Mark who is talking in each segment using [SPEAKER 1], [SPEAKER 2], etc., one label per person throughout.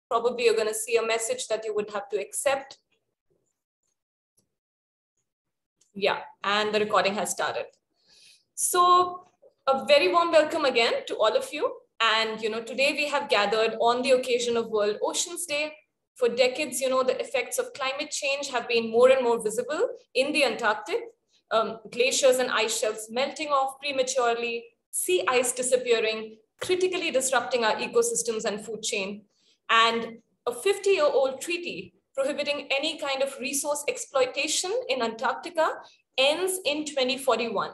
[SPEAKER 1] Probably you're going to see a message that you would have to accept. Yeah, and the recording has started. So a very warm welcome again to all of you. And, today we have gathered on the occasion of World Oceans Day. For decades, the effects of climate change have been more and more visible in the Antarctic. Glaciers and ice shelves melting off prematurely, sea ice disappearing, critically disrupting our ecosystems and food chain. And a 50-year-old treaty prohibiting any kind of resource exploitation in Antarctica ends in 2041.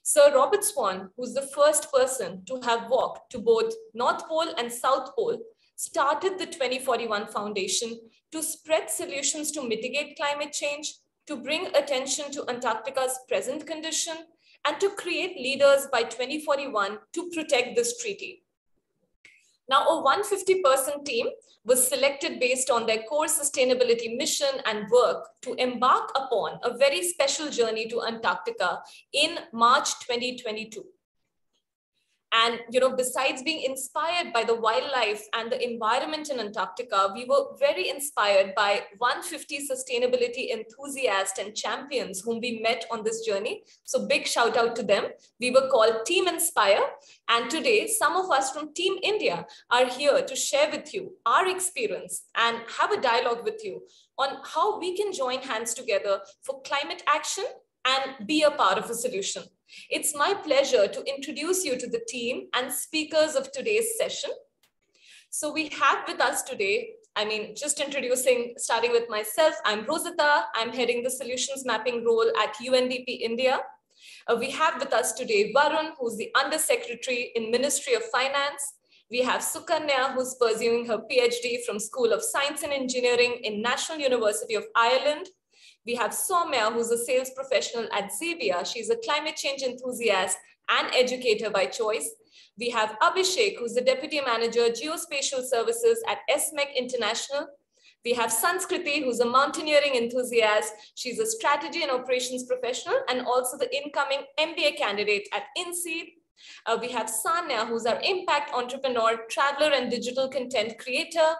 [SPEAKER 1] Sir Robert Swan, who's the first person to have walked to both North Pole and South Pole, started the 2041 Foundation to spread solutions to mitigate climate change, to bring attention to Antarctica's present condition, and to create leaders by 2041 to protect this treaty. Now, a 150-person team was selected based on their core sustainability mission and work to embark upon a very special journey to Antarctica in March 2022. And, besides being inspired by the wildlife and the environment in Antarctica, we were very inspired by 150 sustainability enthusiasts and champions whom we met on this journey. So big shout out to them. We were called Team Inspire. And today, some of us from Team India are here to share with you our experience and have a dialogue with you on how we can join hands together for climate action and be a part of a solution. It's my pleasure to introduce you to the team and speakers of today's session. So we have with us today, starting with myself, I'm Rosita. I'm heading the solutions mapping role at UNDP India. We have with us today Varun, who's the Undersecretary in Ministry of Finance. We have Sukanya, who's pursuing her PhD from School of Science and Engineering in National University of Ireland. We have Soumya, who's a sales professional at Xavier. She's a climate change enthusiast and educator by choice. We have Abhishek, who's the Deputy Manager, Geospatial Services at SMEC International. We have Sanskriti, who's a mountaineering enthusiast. She's a strategy and operations professional and also the incoming MBA candidate at INSEAD. We have Sanya, who's our impact entrepreneur, traveler, and digital content creator.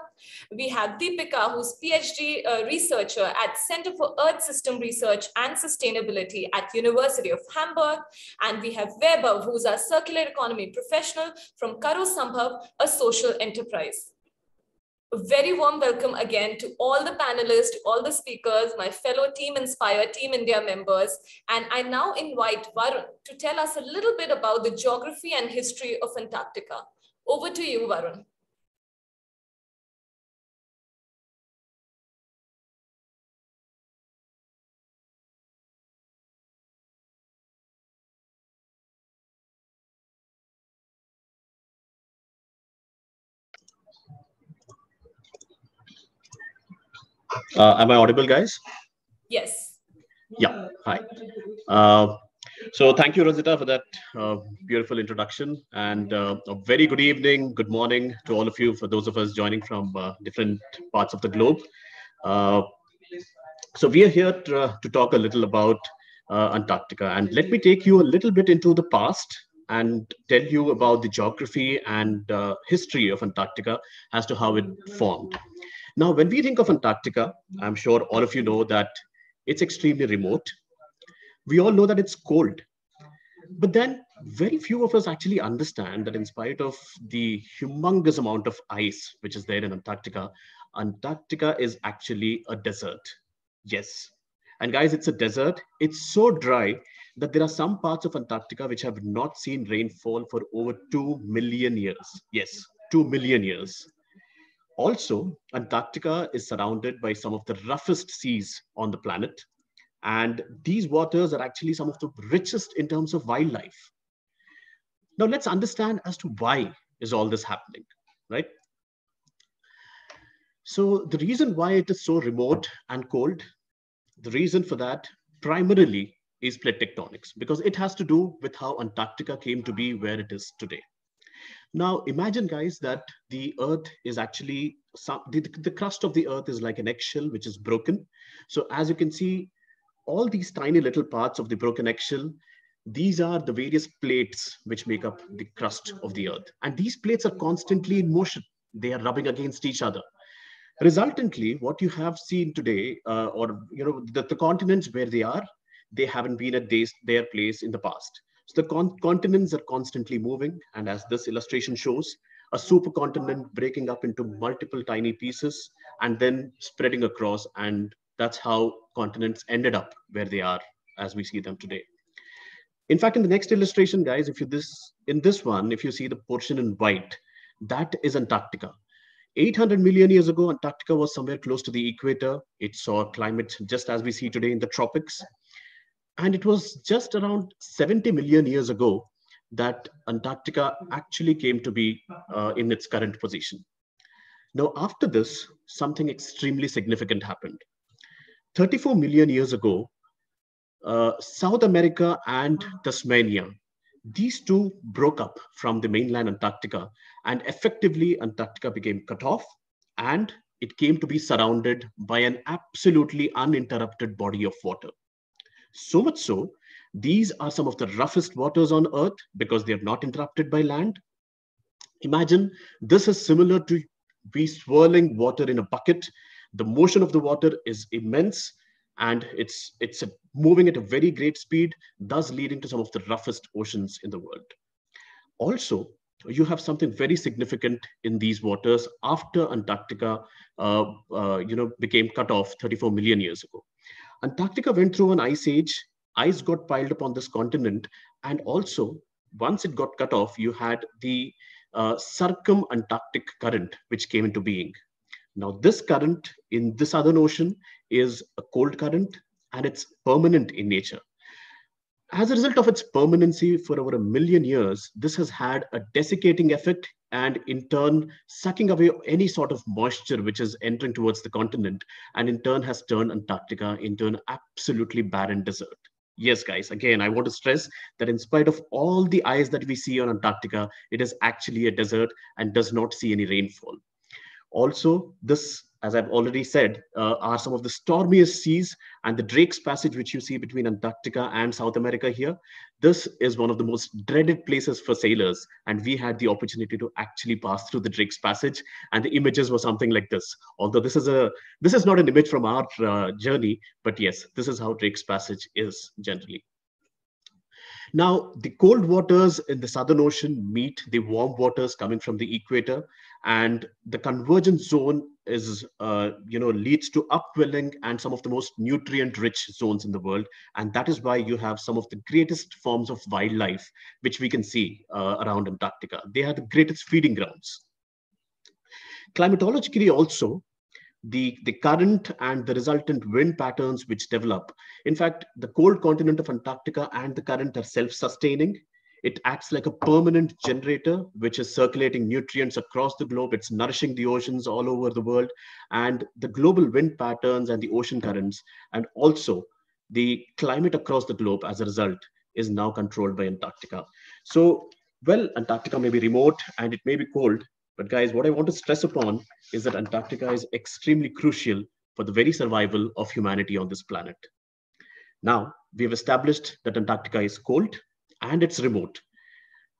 [SPEAKER 1] We have Deepika, who's PhD researcher at Center for Earth System Research and Sustainability at University of Hamburg. And we have Vaibhav, who's our circular economy professional from Karo Sambhav, a social enterprise. A very warm welcome again to all the panelists, all the speakers, my fellow Team Inspire, Team India members. And I now invite Varun to tell us a little bit about the geography and history of Antarctica. Over to you, Varun.
[SPEAKER 2] Am I audible, guys?
[SPEAKER 1] Yes.
[SPEAKER 2] Yeah, hi. So thank you, Rosita, for that beautiful introduction. And a very good evening, good morning to all of you, for those of us joining from different parts of the globe. So we are here to talk a little about Antarctica. And let me take you a little bit into the past and tell you about the geography and history of Antarctica as to how it formed. Now, when we think of Antarctica, I'm sure all of you know that it's extremely remote. We all know that it's cold. But then very few of us actually understand that in spite of the humongous amount of ice which is there in Antarctica, Antarctica is actually a desert. Yes. And guys, it's a desert. It's so dry that there are some parts of Antarctica which have not seen rainfall for over 2 million years. Yes, 2 million years. Also, Antarctica is surrounded by some of the roughest seas on the planet. And these waters are actually some of the richest in terms of wildlife. Now, let's understand as to why is all this happening, right? So the reason why it is so remote and cold, the reason for that primarily is plate tectonics, because it has to do with how Antarctica came to be where it is today. Now, imagine, guys, that the Earth is actually, the crust of the Earth is like an eggshell, which is broken. So as you can see, all these tiny little parts of the broken eggshell, these are the various plates which make up the crust of the Earth. And these plates are constantly in motion. They are rubbing against each other. Resultantly, what you have seen today, or the continents where they haven't been at their place in the past. So the continents are constantly moving, and as this illustration shows, a supercontinent breaking up into multiple tiny pieces and then spreading across, and that's how continents ended up where they are as we see them today. In fact, in the next illustration, guys, if you this in this one, if you see the portion in white, that is Antarctica. 800 million years ago, Antarctica was somewhere close to the equator. It saw climate just as we see today in the tropics. And it was just around 70 million years ago that Antarctica actually came to be in its current position. Now, after this, something extremely significant happened. 34 million years ago, South America and Tasmania, these two broke up from the mainland Antarctica, and effectively Antarctica became cut off, and it came to be surrounded by an absolutely uninterrupted body of water. So much so, these are some of the roughest waters on Earth because they are not interrupted by land. Imagine this is similar to we swirling water in a bucket. The motion of the water is immense, and it's moving at a very great speed, thus leading to some of the roughest oceans in the world. Also, you have something very significant in these waters after Antarctica became cut off 34 million years ago. Antarctica went through an ice age. Ice got piled up on this continent, and also once it got cut off, you had the circum-Antarctic current, which came into being. Now, this current in the Southern Ocean is a cold current, and it's permanent in nature. As a result of its permanency for over a million years, this has had a desiccating effect and in turn sucking away any sort of moisture which is entering towards the continent, and in turn has turned Antarctica into an absolutely barren desert. Yes, guys, again, I want to stress that in spite of all the ice that we see on Antarctica, it is actually a desert and does not see any rainfall. Also, this, as I've already said, are some of the stormiest seas, and the Drake's Passage, which you see between Antarctica and South America here, this is one of the most dreaded places for sailors. And we had the opportunity to actually pass through the Drake's Passage, and the images were something like this. Although this is not an image from our journey, but yes, this is how Drake's Passage is generally. Now, the cold waters in the Southern Ocean meet the warm waters coming from the equator, and the convergence zone is, leads to upwelling and some of the most nutrient-rich zones in the world, and that is why you have some of the greatest forms of wildlife which we can see around Antarctica. They are the greatest feeding grounds. Climatologically, also, the current and the resultant wind patterns which develop. In fact, the cold continent of Antarctica and the current are self-sustaining. It acts like a permanent generator, which is circulating nutrients across the globe. It's nourishing the oceans all over the world. And the global wind patterns and the ocean currents, and also the climate across the globe as a result, is now controlled by Antarctica. So, well, Antarctica may be remote and it may be cold, but guys, what I want to stress upon is that Antarctica is extremely crucial for the very survival of humanity on this planet. Now, we have established that Antarctica is cold and it's remote.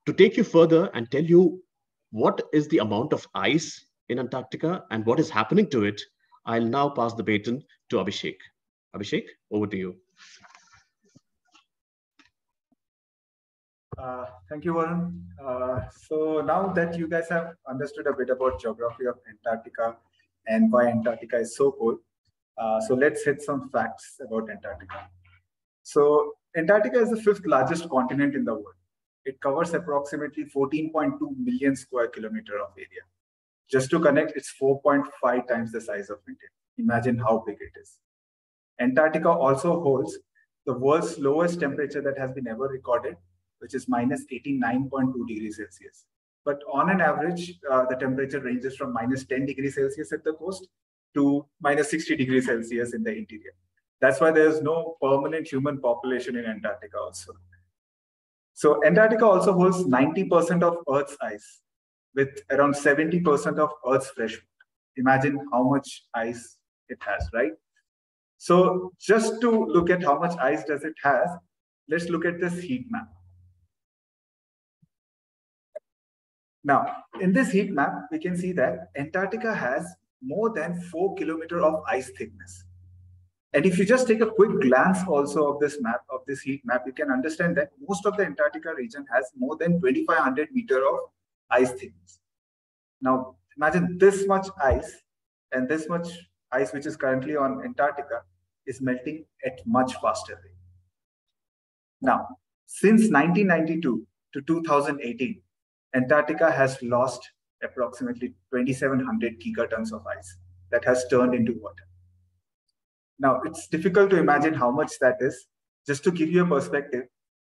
[SPEAKER 2] To take you further and tell you what is the amount of ice in Antarctica and what is happening to it, I'll now pass the baton to Abhishek. Abhishek, over to you.
[SPEAKER 3] Thank you, Varun. So now that you guys have understood a bit about geography of Antarctica and why Antarctica is so cold, so let's hit some facts about Antarctica. So Antarctica is the fifth largest continent in the world. It covers approximately 14.2 million square kilometer of area. Just to connect, it's 4.5 times the size of India. Imagine how big it is. Antarctica also holds the world's lowest temperature that has been ever recorded, which is minus 89.2 degrees Celsius. But on an average, the temperature ranges from minus 10 degrees Celsius at the coast to minus 60 degrees Celsius in the interior. That's why there's no permanent human population in Antarctica also. So Antarctica also holds 90% of Earth's ice, with around 70% of Earth's fresh water. Imagine how much ice it has, right? So just to look at how much ice does it has, let's look at this heat map. Now, in this heat map, we can see that Antarctica has more than 4 kilometers of ice thickness. And if you just take a quick glance also of this map, of this heat map, you can understand that most of the Antarctica region has more than 2,500 meters of ice thickness. Now, imagine this much ice, and this much ice which is currently on Antarctica is melting at much faster rate. Now, since 1992 to 2018, Antarctica has lost approximately 2,700 gigatons of ice that has turned into water. Now, it's difficult to imagine how much that is. Just to give you a perspective,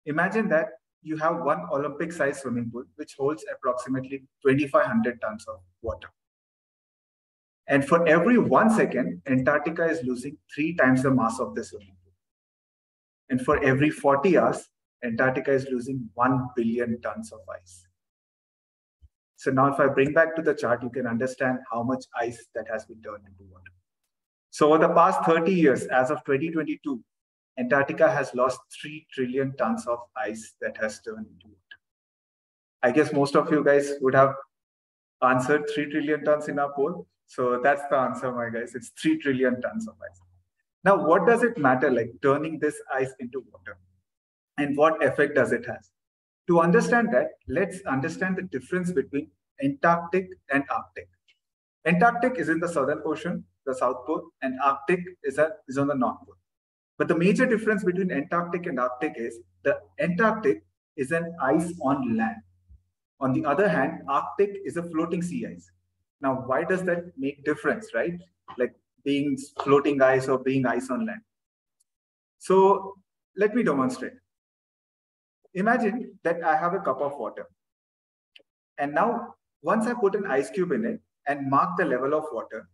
[SPEAKER 3] imagine that you have one Olympic-sized swimming pool, which holds approximately 2,500 tons of water. And for every 1 second, Antarctica is losing 3 times the mass of the swimming pool. And for every 40 hours, Antarctica is losing 1 billion tons of ice. So now if I bring back to the chart, you can understand how much ice that has been turned into water. So over the past 30 years, as of 2022, Antarctica has lost 3 trillion tons of ice that has turned into water. I guess most of you guys would have answered 3 trillion tons in our poll. So that's the answer, my guys. It's 3 trillion tons of ice. Now, what does it matter, like turning this ice into water? And what effect does it have? To understand that, let's understand the difference between Antarctic and Arctic. Antarctic is in the southern portion, the South Pole, and Arctic is on the North Pole. But the major difference between Antarctic and Arctic is the Antarctic is an ice on land. On the other hand, Arctic is a floating sea ice. Now, why does that make difference, right? Like being floating ice or being ice on land. So let me demonstrate. Imagine that I have a cup of water. And now, once I put an ice cube in it and mark the level of water,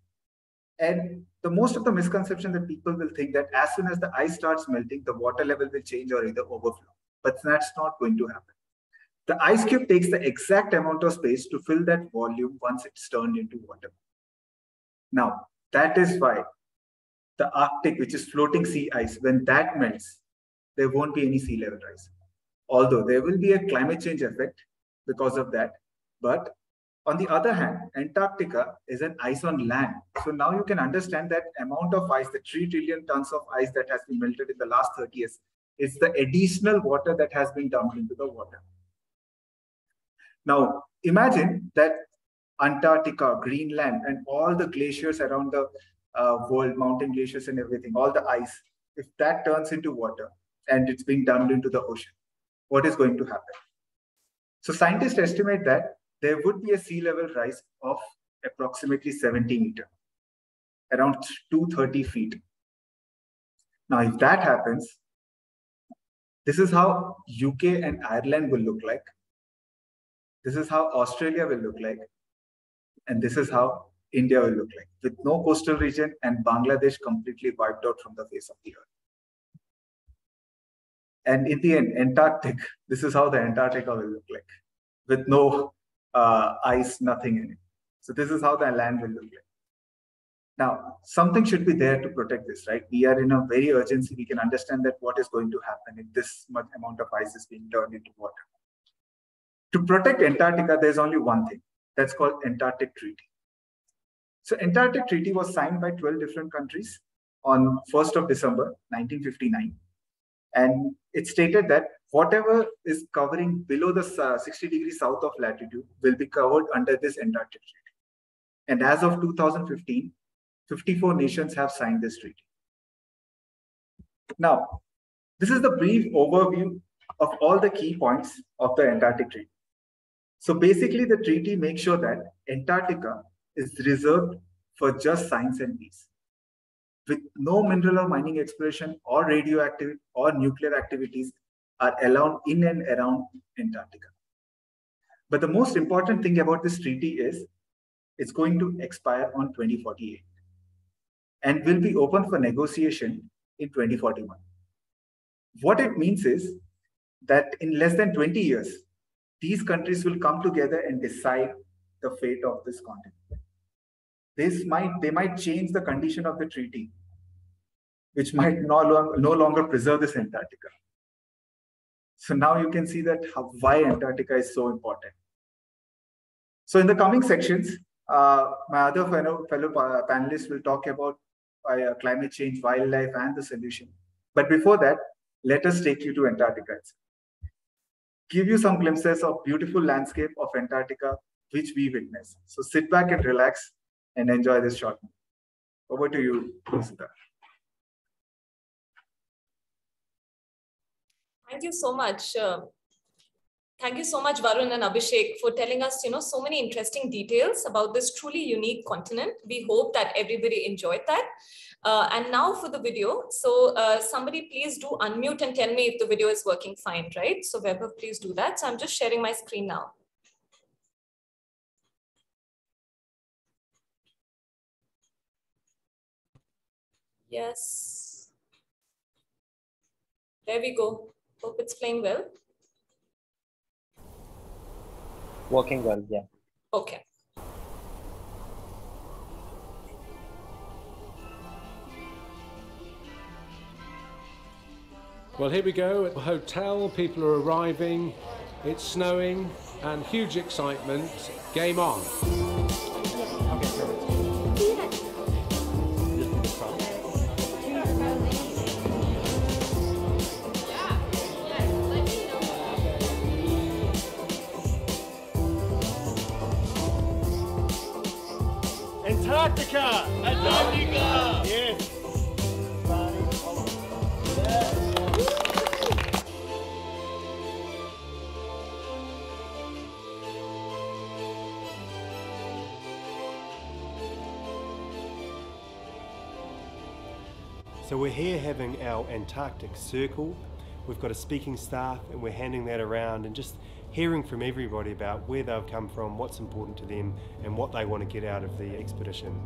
[SPEAKER 3] and most of the misconception that people will think that as soon as the ice starts melting, the water level will change or either overflow. But that's not going to happen. The ice cube takes the exact amount of space to fill that volume once it's turned into water. Now, that is why the Arctic, which is floating sea ice, when that melts, there won't be any sea level rise. Although there will be a climate change effect because of that. But on the other hand, Antarctica is an ice on land. So now you can understand that amount of ice, the 3 trillion tons of ice that has been melted in the last 30 years, it's the additional water that has been dumped into the water. Now, imagine that Antarctica, Greenland, and all the glaciers around the world, mountain glaciers and everything, all the ice, if that turns into water and it's being dumped into the ocean, what is going to happen? So scientists estimate that there would be a sea level rise of approximately 70 meters, around 230 feet. Now, if that happens, this is how UK and Ireland will look like. This is how Australia will look like. And this is how India will look like, with no coastal region and Bangladesh completely wiped out from the face of the earth. And in the end, Antarctic, this is how the Antarctica will look like, with no ice, nothing in it. So this is how the land will look like. Now, something should be there to protect this, right? We are in a very urgency. We can understand that what is going to happen if this much amount of ice is being turned into water. To protect Antarctica, there's only one thing. That's called Antarctic Treaty. So Antarctic Treaty was signed by 12 different countries on 1st of December, 1959. And it stated that whatever is covering below the 60 degrees south of latitude will be covered under this Antarctic Treaty. And as of 2015, 54 nations have signed this treaty. Now, this is the brief overview of all the key points of the Antarctic Treaty. So basically, the treaty makes sure that Antarctica is reserved for just science and peace, with no mineral or mining exploration or radioactive or nuclear activities are allowed in and around Antarctica. But the most important thing about this treaty is it's going to expire on 2048 and will be open for negotiation in 2041. What it means is that in less than 20 years, these countries will come together and decide the fate of this continent. They might change the condition of the treaty, which might no longer preserve this Antarctica. So now you can see that why Antarctica is so important. So in the coming sections, my other fellow panelists will talk about climate change, wildlife, and the solution. But before that, let us take you to Antarctica. Give you some glimpses of beautiful landscape of Antarctica, which we witness. So sit back and relax and enjoy this short movie. Over to you, Sudha.
[SPEAKER 1] Thank you so much. Thank you so much, Varun and Abhishek, for telling us, so many interesting details about this truly unique continent. We hope that everybody enjoyed that. And now for the video. So somebody please do unmute and tell me if the video is working fine, right? So Weber, please do that. So I'm just sharing my screen now. Yes. There we go. Hope it's playing well.
[SPEAKER 4] Working well, yeah.
[SPEAKER 1] Okay.
[SPEAKER 5] Well, here we go at the hotel. People are arriving. It's snowing and huge excitement. Game on.
[SPEAKER 6] Antarctica! Antarctica! Yes! So we're here having our Antarctic Circle. We've got a speaking staff and we're handing that around and just hearing from everybody about where they've come from, what's important to them, and what they want to get out of the expedition.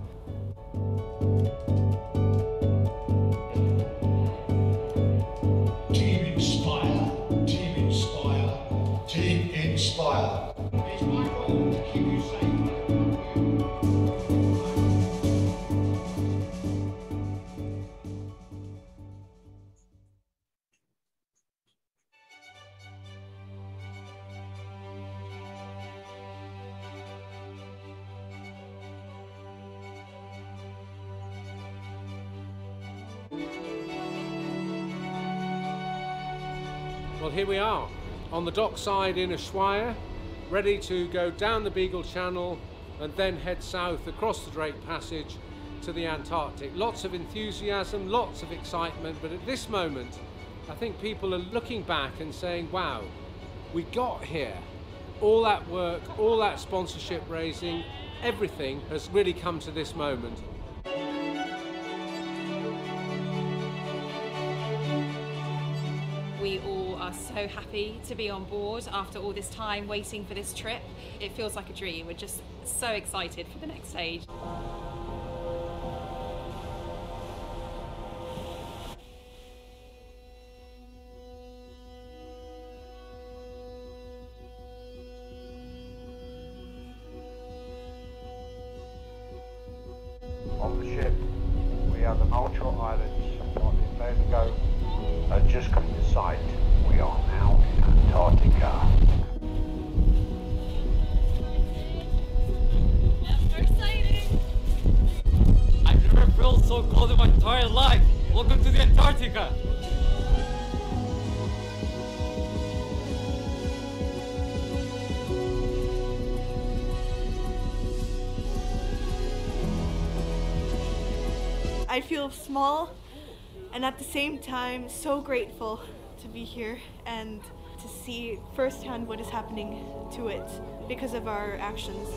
[SPEAKER 7] Team Inspire, Team Inspire, Team Inspire. It's my role to keep you safe.
[SPEAKER 5] Well, here we are on the dockside in Ushuaia, ready to go down the Beagle Channel and then head south across the Drake Passage to the Antarctic. Lots of enthusiasm, lots of excitement, but at this moment, I think people are looking back and saying, wow, we got here. All that work, all that sponsorship raising, everything has really come to this moment.
[SPEAKER 8] We all are so happy to be on board after all this time waiting for this trip. It feels like a dream. We're just so excited for the next stage.
[SPEAKER 7] On the ship, we are the Malcho Islands, not in Bendigo, and just coming to sight, we are now in Antarctica.
[SPEAKER 8] That's so exciting!
[SPEAKER 9] I've never felt so cold in my entire life. Welcome to the Antarctica.
[SPEAKER 10] I feel small and at the same time so grateful to be here and to see firsthand what is happening to it because of our actions.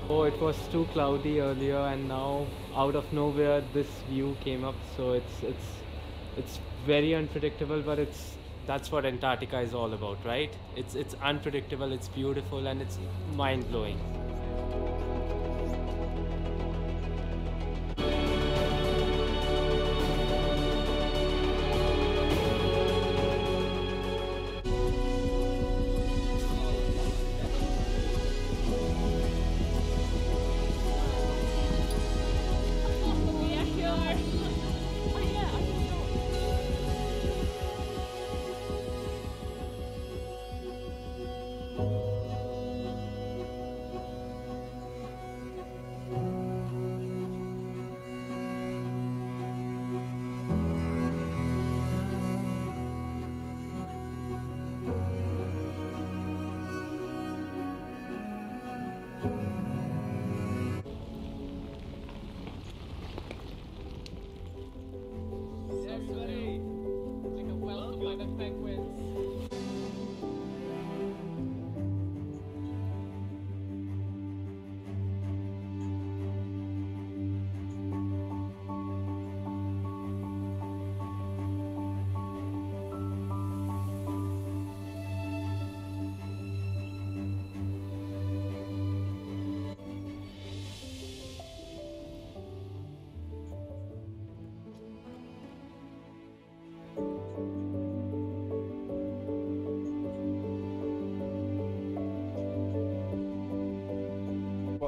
[SPEAKER 9] Oh, it was too cloudy earlier, and now out of nowhere this view came up. So it's very unpredictable, but that's what Antarctica is all about, right? It's unpredictable, it's beautiful, and it's mind-blowing.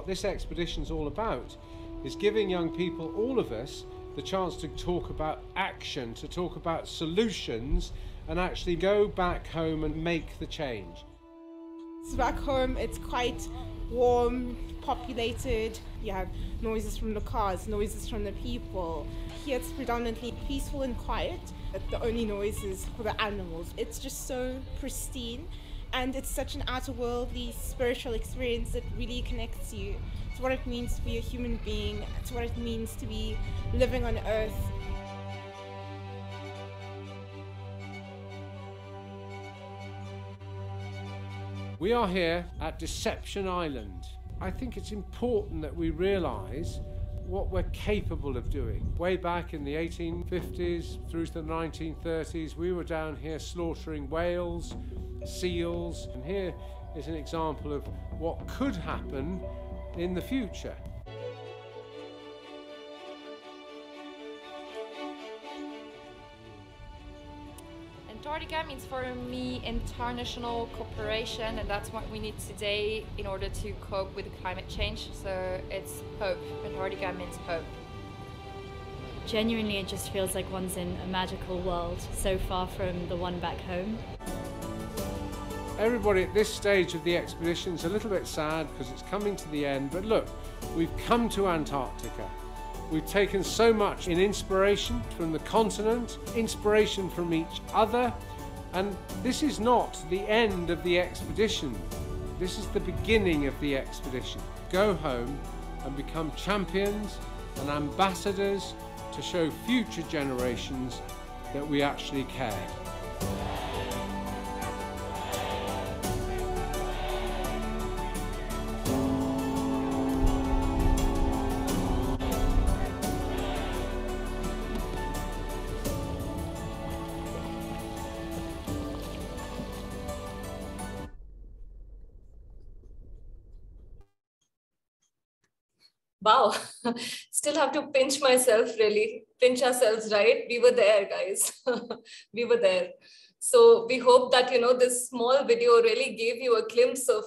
[SPEAKER 5] what this expedition is all about, is giving young people, all of us, the chance to talk about action, to talk about solutions, and actually go back home and make the change.
[SPEAKER 11] Back home, it's quite warm, populated. You have noises from the cars, noises from the people. Here it's predominantly peaceful and quiet, but the only noise is for the animals. It's just so pristine, and it's such an outer-worldly spiritual experience that really connects you to what it means to be a human being, to what it means to be living on Earth.
[SPEAKER 5] We are here at Deception Island. I think it's important that we realise what we're capable of doing. Way back in the 1850s through to the 1930s, we were down here slaughtering whales, seals, and here is an example of what could happen in the future.
[SPEAKER 12] Antarctica means for me international cooperation, and that's what we need today in order to cope with climate change. So it's hope. Antarctica means hope.
[SPEAKER 13] Genuinely, it just feels like one's in a magical world, so far from the one back home.
[SPEAKER 5] Everybody at this stage of the expedition is a little bit sad because it's coming to the end, but look, we've come to Antarctica. We've taken so much in inspiration from the continent, inspiration from each other, and this is not the end of the expedition. This is the beginning of the expedition. Go home and become champions and ambassadors to show future generations that we actually care.
[SPEAKER 1] Wow, still have to pinch myself, really. Pinch ourselves, right? We were there, guys. We were there. So we hope that, this small video really gave you a glimpse of,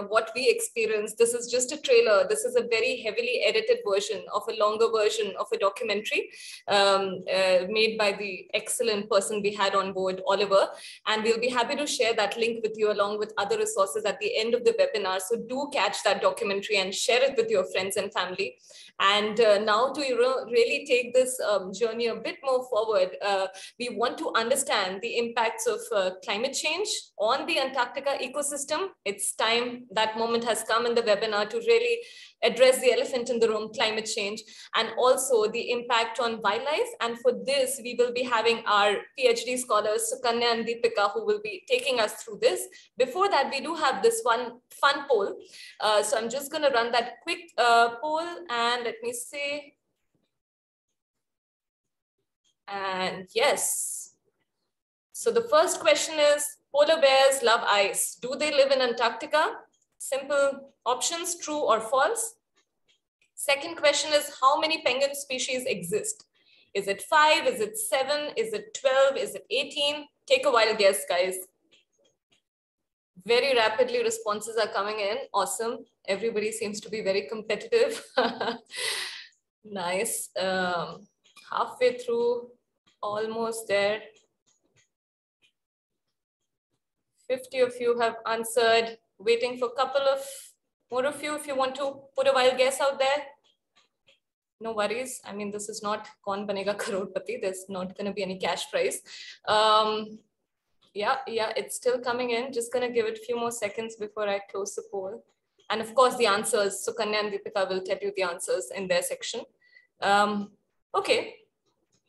[SPEAKER 1] what we experienced. This is just a trailer. This is a very heavily edited version of a longer version of a documentary made by the excellent person we had on board, Oliver. And we'll be happy to share that link with you along with other resources at the end of the webinar. So do catch that documentary and share it with your friends and family. And now to really take this journey a bit more forward, we want to understand the impacts of climate change on the Antarctica ecosystem. It's time, that moment has come in the webinar to really address the elephant in the room, climate change, and also the impact on wildlife. And for this, we will be having our PhD scholars, Sukanya and Deepika, who will be taking us through this. Before that, we do have this one fun poll. So I'm just going to run that quick poll, and let me see. And yes. So the first question is, polar bears love ice. Do they live in Antarctica? Simple options, true or false. Second question is, how many penguin species exist? Is it 5? Is it 7? Is it 12? Is it 18? Take a wild guess, guys. Very rapidly responses are coming in. Awesome. Everybody seems to be very competitive. Nice. Halfway through, almost there. 50 of you have answered. Waiting for a couple of more of you if you want to put a wild guess out there. No worries. I mean, this is not Kaun Banega Crorepati. There's not going to be any cash prize. Yeah, it's still coming in. Just going to give it a few more seconds before I close the poll. And of course, the answers, Sukanya and Deepika will tell you the answers in their section. Okay,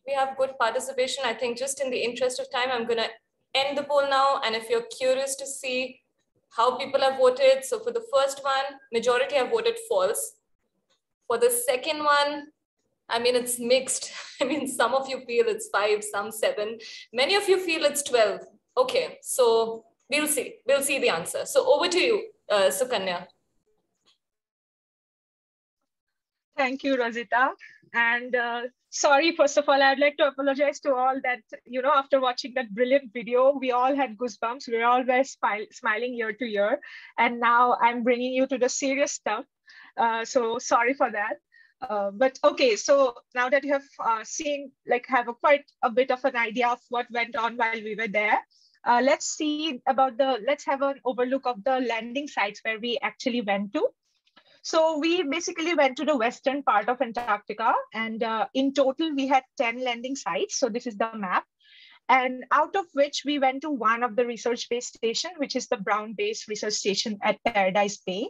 [SPEAKER 1] we have good participation. I think just in the interest of time, I'm going to end the poll now. And if you're curious to see how people have voted, so for the first one, majority have voted false. For the second one, I mean, it's mixed. I mean, some of you feel it's 5, some 7. Many of you feel it's 12. Okay, so we'll see. We'll see the answer. So over to you, Sukanya.
[SPEAKER 14] Thank you, Rosita. And sorry, first of all, I'd like to apologize to all that, after watching that brilliant video, we all had goosebumps. We all were smiling ear to ear. And now I'm bringing you to the serious stuff. So sorry for that. But okay, so now that you have seen, like have quite a bit of an idea of what went on while we were there, let's have an overlook of the landing sites where we actually went to. So we basically went to the western part of Antarctica, and in total we had 10 landing sites. So this is the map. And out of which we went to one of the research-based station, which is the Brown-based research station at Paradise Bay.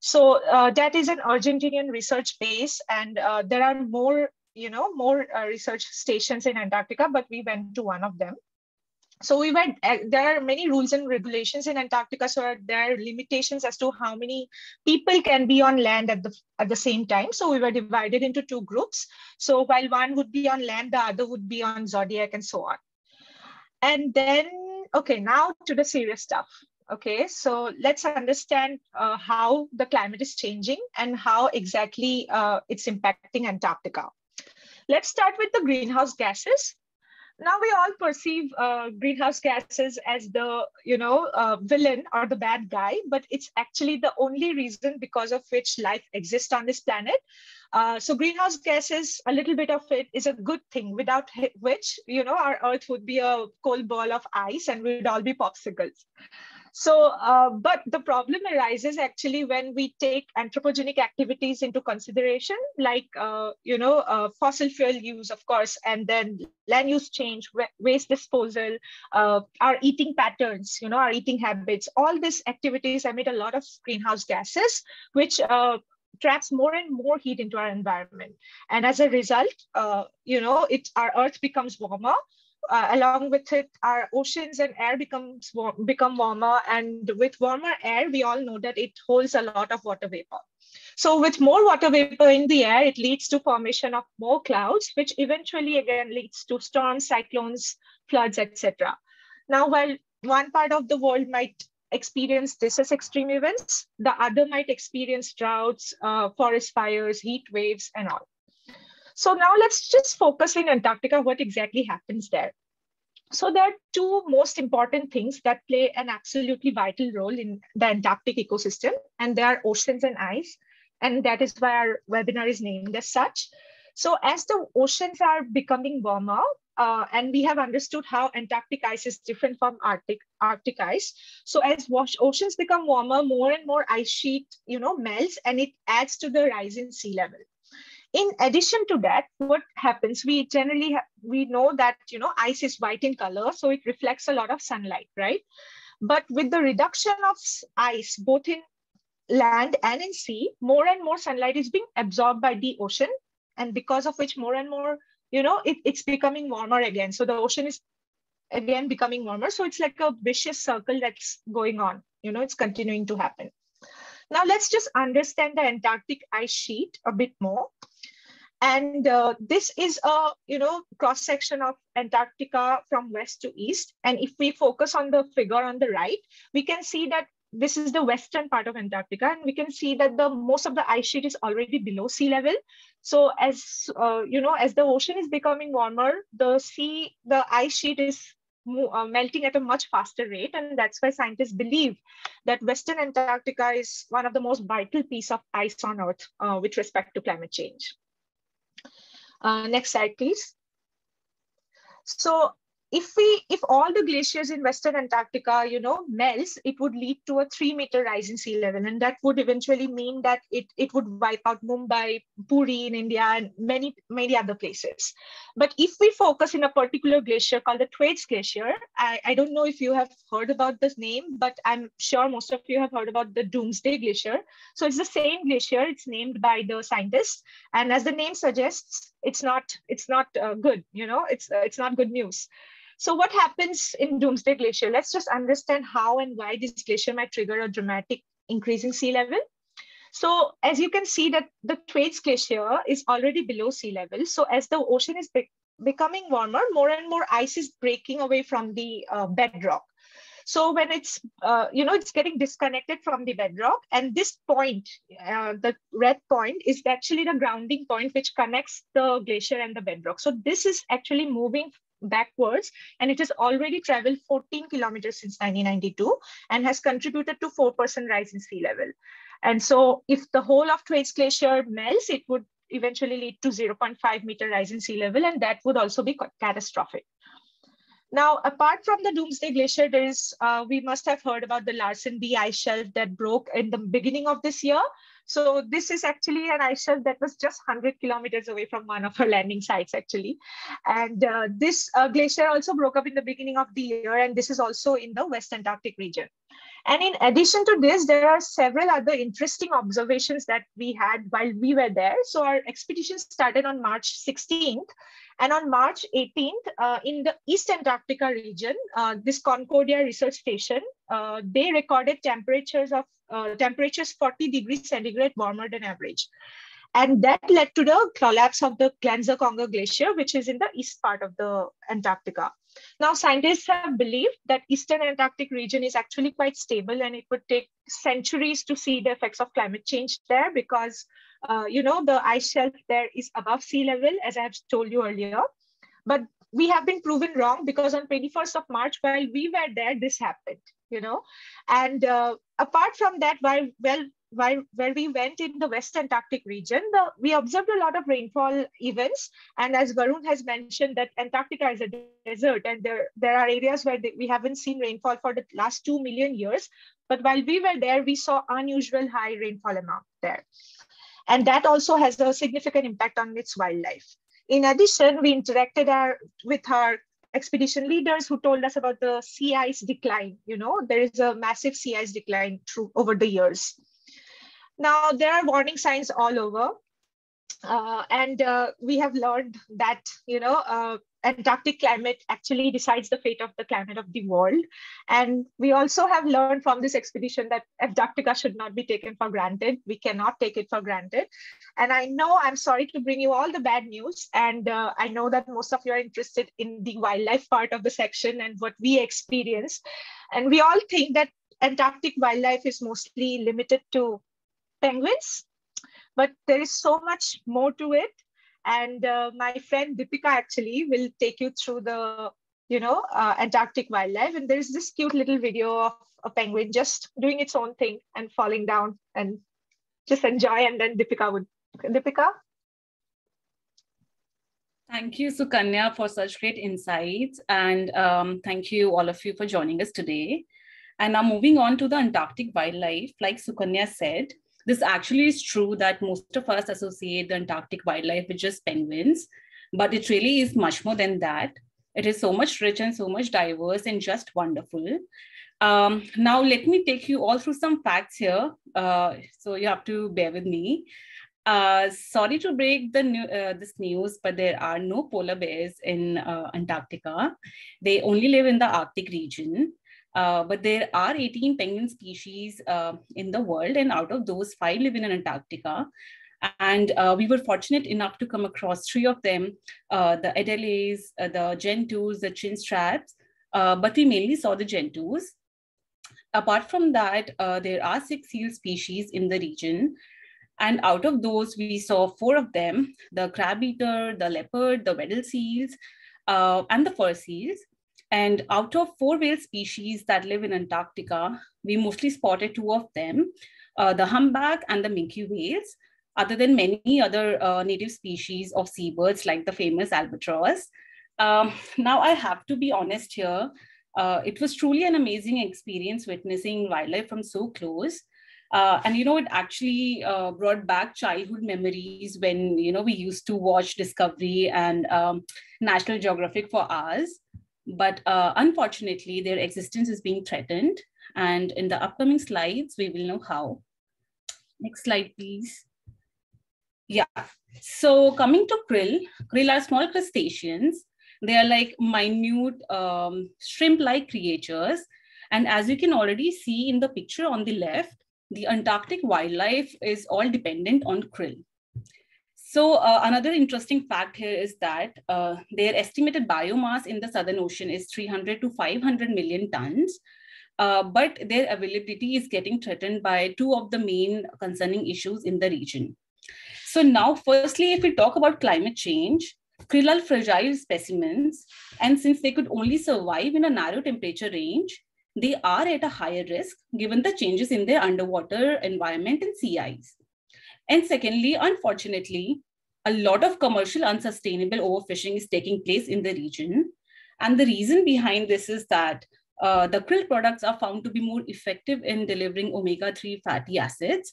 [SPEAKER 14] So that is an Argentinian research base, and there are more, research stations in Antarctica, but we went to one of them. So there are many rules and regulations in Antarctica, so there are limitations as to how many people can be on land at the same time. So we were divided into two groups. So while one would be on land, the other would be on Zodiac and so on. And then, okay, now to the serious stuff. Okay, so let's understand how the climate is changing and how exactly it's impacting Antarctica. Let's start with the greenhouse gases. Now we all perceive greenhouse gases as the villain or the bad guy, but it's actually the only reason because of which life exists on this planet. So greenhouse gases, a little bit of it is a good thing, without which our Earth would be a cold ball of ice and we'd all be popsicles. So, but the problem arises actually when we take anthropogenic activities into consideration, like, fossil fuel use, of course, and then land use change, waste disposal, our eating patterns, our eating habits. All these activities emit a lot of greenhouse gases, which traps more and more heat into our environment. And as a result, our Earth becomes warmer. Along with it, our oceans and air become warmer. And with warmer air, we all know that it holds a lot of water vapor. So with more water vapor in the air, it leads to formation of more clouds, which eventually again leads to storms, cyclones, floods, etc. Now, while one part of the world might experience this as extreme events, the other might experience droughts, forest fires, heat waves, and all. So now let's just focus in Antarctica, what exactly happens there. So there are two most important things that play an absolutely vital role in the Antarctic ecosystem, and they are oceans and ice. And that is why our webinar is named as such. So as the oceans are becoming warmer, and we have understood how Antarctic ice is different from Arctic ice. So as oceans become warmer, more and more ice sheet, melts, and it adds to the rise in sea level. In addition to that, what happens, we know that, ice is white in color, so it reflects a lot of sunlight, right? But with the reduction of ice, both in land and in sea, more and more sunlight is being absorbed by the ocean. And because of which more and more, it's becoming warmer again. So the ocean is again becoming warmer. So it's like a vicious circle that's going on, it's continuing to happen. Now let's just understand the Antarctic ice sheet a bit more. And this is a cross section of Antarctica from west to east. And if we focus on the figure on the right, we can see that this is the western part of Antarctica, and we can see that most of the ice sheet is already below sea level. So as as the ocean is becoming warmer, the ice sheet is melting at a much faster rate, and that's why scientists believe that Western Antarctica is one of the most vital piece of ice on Earth with respect to climate change. Next slide, please. So if all the glaciers in Western Antarctica, melts, it would lead to a 3-meter rise in sea level. And that would eventually mean that it would wipe out Mumbai, Puri in India, and many, many other places. But if we focus in a particular glacier called the Thwaites Glacier, I don't know if you have heard about this name, but I'm sure most of you have heard about the Doomsday Glacier. So it's the same glacier, it's named by the scientists. And as the name suggests, it's not good, it's not good news. So what happens in Doomsday Glacier? Let's just understand how and why this glacier might trigger a dramatic increase in sea level. So as you can see that the Thwaites Glacier is already below sea level. So as the ocean is becoming warmer, more and more ice is breaking away from the bedrock. So when it's, it's getting disconnected from the bedrock, and this point, the red point, is actually the grounding point which connects the glacier and the bedrock. So this is actually moving backwards, and it has already traveled 14 kilometers since 1992 and has contributed to 4% rise in sea level. And so if the whole of Thwaites Glacier melts, it would eventually lead to 0.5 meter rise in sea level, and that would also be catastrophic. Now, apart from the Doomsday Glacier, there is, we must have heard about the Larsen B ice shelf that broke in the beginning of this year. So this is actually an ice shelf that was just 100 kilometers away from one of our landing sites, actually. And this glacier also broke up in the beginning of the year, and this is also in the West Antarctic region. And in addition to this, there are several other interesting observations that we had while we were there. So our expedition started on March 16th. And on March 18th, in the East Antarctica region, this Concordia Research Station, they recorded temperatures 40 degrees centigrade warmer than average. And that led to the collapse of the Glanzer-Conger Glacier, which is in the east part of the Antarctica. Now, scientists have believed that Eastern Antarctic region is actually quite stable, and it would take centuries to see the effects of climate change there because, the ice shelf there is above sea level, as I have told you earlier. But we have been proven wrong because on 21st of March, while we were there, this happened, And apart from that, where we went in the West Antarctic region, we observed a lot of rainfall events. And as Varun has mentioned, that Antarctica is a desert, and there are areas where we haven't seen rainfall for the last 2 million years. But while we were there, we saw unusual high rainfall amount there. And that also has a significant impact on its wildlife. In addition, we interacted with our expedition leaders who told us about the sea ice decline. There is a massive sea ice decline over the years. Now, there are warning signs all over. And we have learned that, Antarctic climate actually decides the fate of the climate of the world. And we also have learned from this expedition that Antarctica should not be taken for granted. We cannot take it for granted. And I know I'm sorry to bring you all the bad news. And I know that most of you are interested in the wildlife part of the section and what we experienced. And we all think that Antarctic wildlife is mostly limited to penguins, but there is so much more to it. And my friend Deepika actually will take you through the, Antarctic wildlife. And there's this cute little video of a penguin just doing its own thing and falling down, and just enjoy. And then Deepika.
[SPEAKER 15] Thank you, Sukanya, for such great insights. And thank you all of you for joining us today. And now moving on to the Antarctic wildlife, like Sukanya said, this actually is true that most of us associate the Antarctic wildlife with just penguins, but it really is much more than that. It is so much rich and so much diverse and just wonderful. Now, let me take you all through some facts here. So you have to bear with me. Sorry to break this news, but there are no polar bears in Antarctica. They only live in the Arctic region. But there are 18 penguin species in the world, and out of those, 5 live in Antarctica. And we were fortunate enough to come across 3 of them, the Adelies, the gentoos, the chinstraps, but we mainly saw the gentoos. Apart from that, there are 6 seal species in the region. And out of those, we saw 4 of them, the crab eater, the leopard, the Weddell seals, and the fur seals. And out of 4 whale species that live in Antarctica, we mostly spotted 2 of them, the humpback and the minke whales, other than many other native species of seabirds like the famous albatross. Now I have to be honest here, it was truly an amazing experience witnessing wildlife from so close. And it actually brought back childhood memories when we used to watch Discovery and National Geographic for hours. But unfortunately, their existence is being threatened. And in the upcoming slides, we will know how. Next slide, please. Yeah, so coming to krill are small crustaceans. They are like minute shrimp-like creatures. And as you can already see in the picture on the left, the Antarctic wildlife is all dependent on krill. So another interesting fact here is that their estimated biomass in the Southern Ocean is 300 to 500 million tons, but their availability is getting threatened by 2 of the main concerning issues in the region. So now, firstly, if we talk about climate change, krill are fragile specimens, and since they could only survive in a narrow temperature range, they are at a higher risk given the changes in their underwater environment and sea ice. And secondly, unfortunately, a lot of commercial unsustainable overfishing is taking place in the region. And the reason behind this is that the krill products are found to be more effective in delivering omega-3 fatty acids,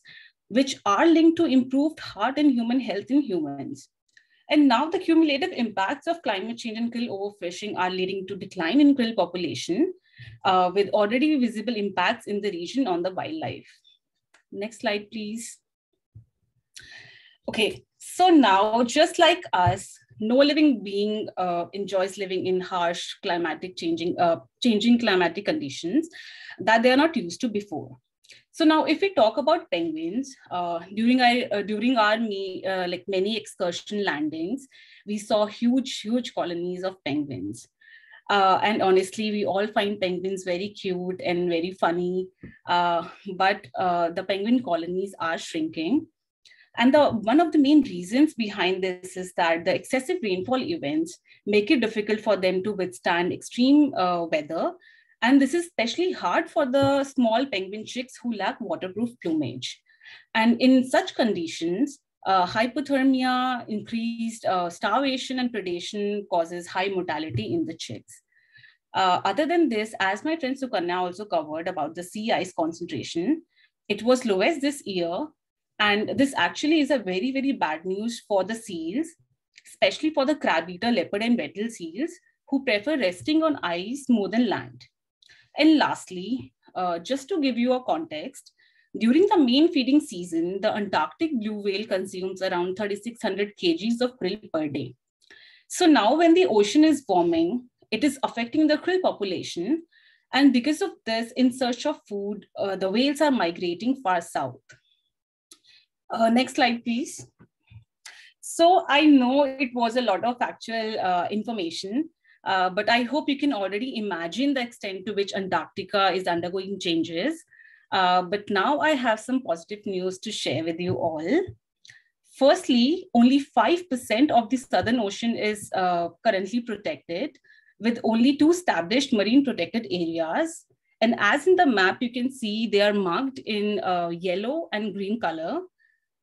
[SPEAKER 15] which are linked to improved heart and human health in humans. And now the cumulative impacts of climate change and krill overfishing are leading to decline in krill population, with already visible impacts in the region on the wildlife. Next slide, please. Okay, so now just like us, no living being enjoys living in harsh changing climatic conditions that they are not used to before. So now if we talk about penguins, during our many excursion landings, we saw huge colonies of penguins. And honestly, we all find penguins very cute and very funny, but the penguin colonies are shrinking. And one of the main reasons behind this is that the excessive rainfall events make it difficult for them to withstand extreme weather. And this is especially hard for the small penguin chicks who lack waterproof plumage. And in such conditions, hypothermia, increased starvation and predation causes high mortality in the chicks. Other than this, as my friend Sukanya also covered about the sea ice concentration, it was lowest this year. And this actually is a very, very bad news for the seals, especially for the crab-eater, leopard and weddell seals who prefer resting on ice more than land. And lastly, just to give you a context, during the main feeding season, the Antarctic blue whale consumes around 3,600 kgs of krill per day. So now when the ocean is warming, it is affecting the krill population. And because of this, in search of food, the whales are migrating far south. Next slide, please. So I know it was a lot of factual information, but I hope you can already imagine the extent to which Antarctica is undergoing changes. But now I have some positive news to share with you all. Firstly, only 5% of the Southern Ocean is currently protected, with only 2 established marine protected areas. And as in the map, you can see they are marked in yellow and green color.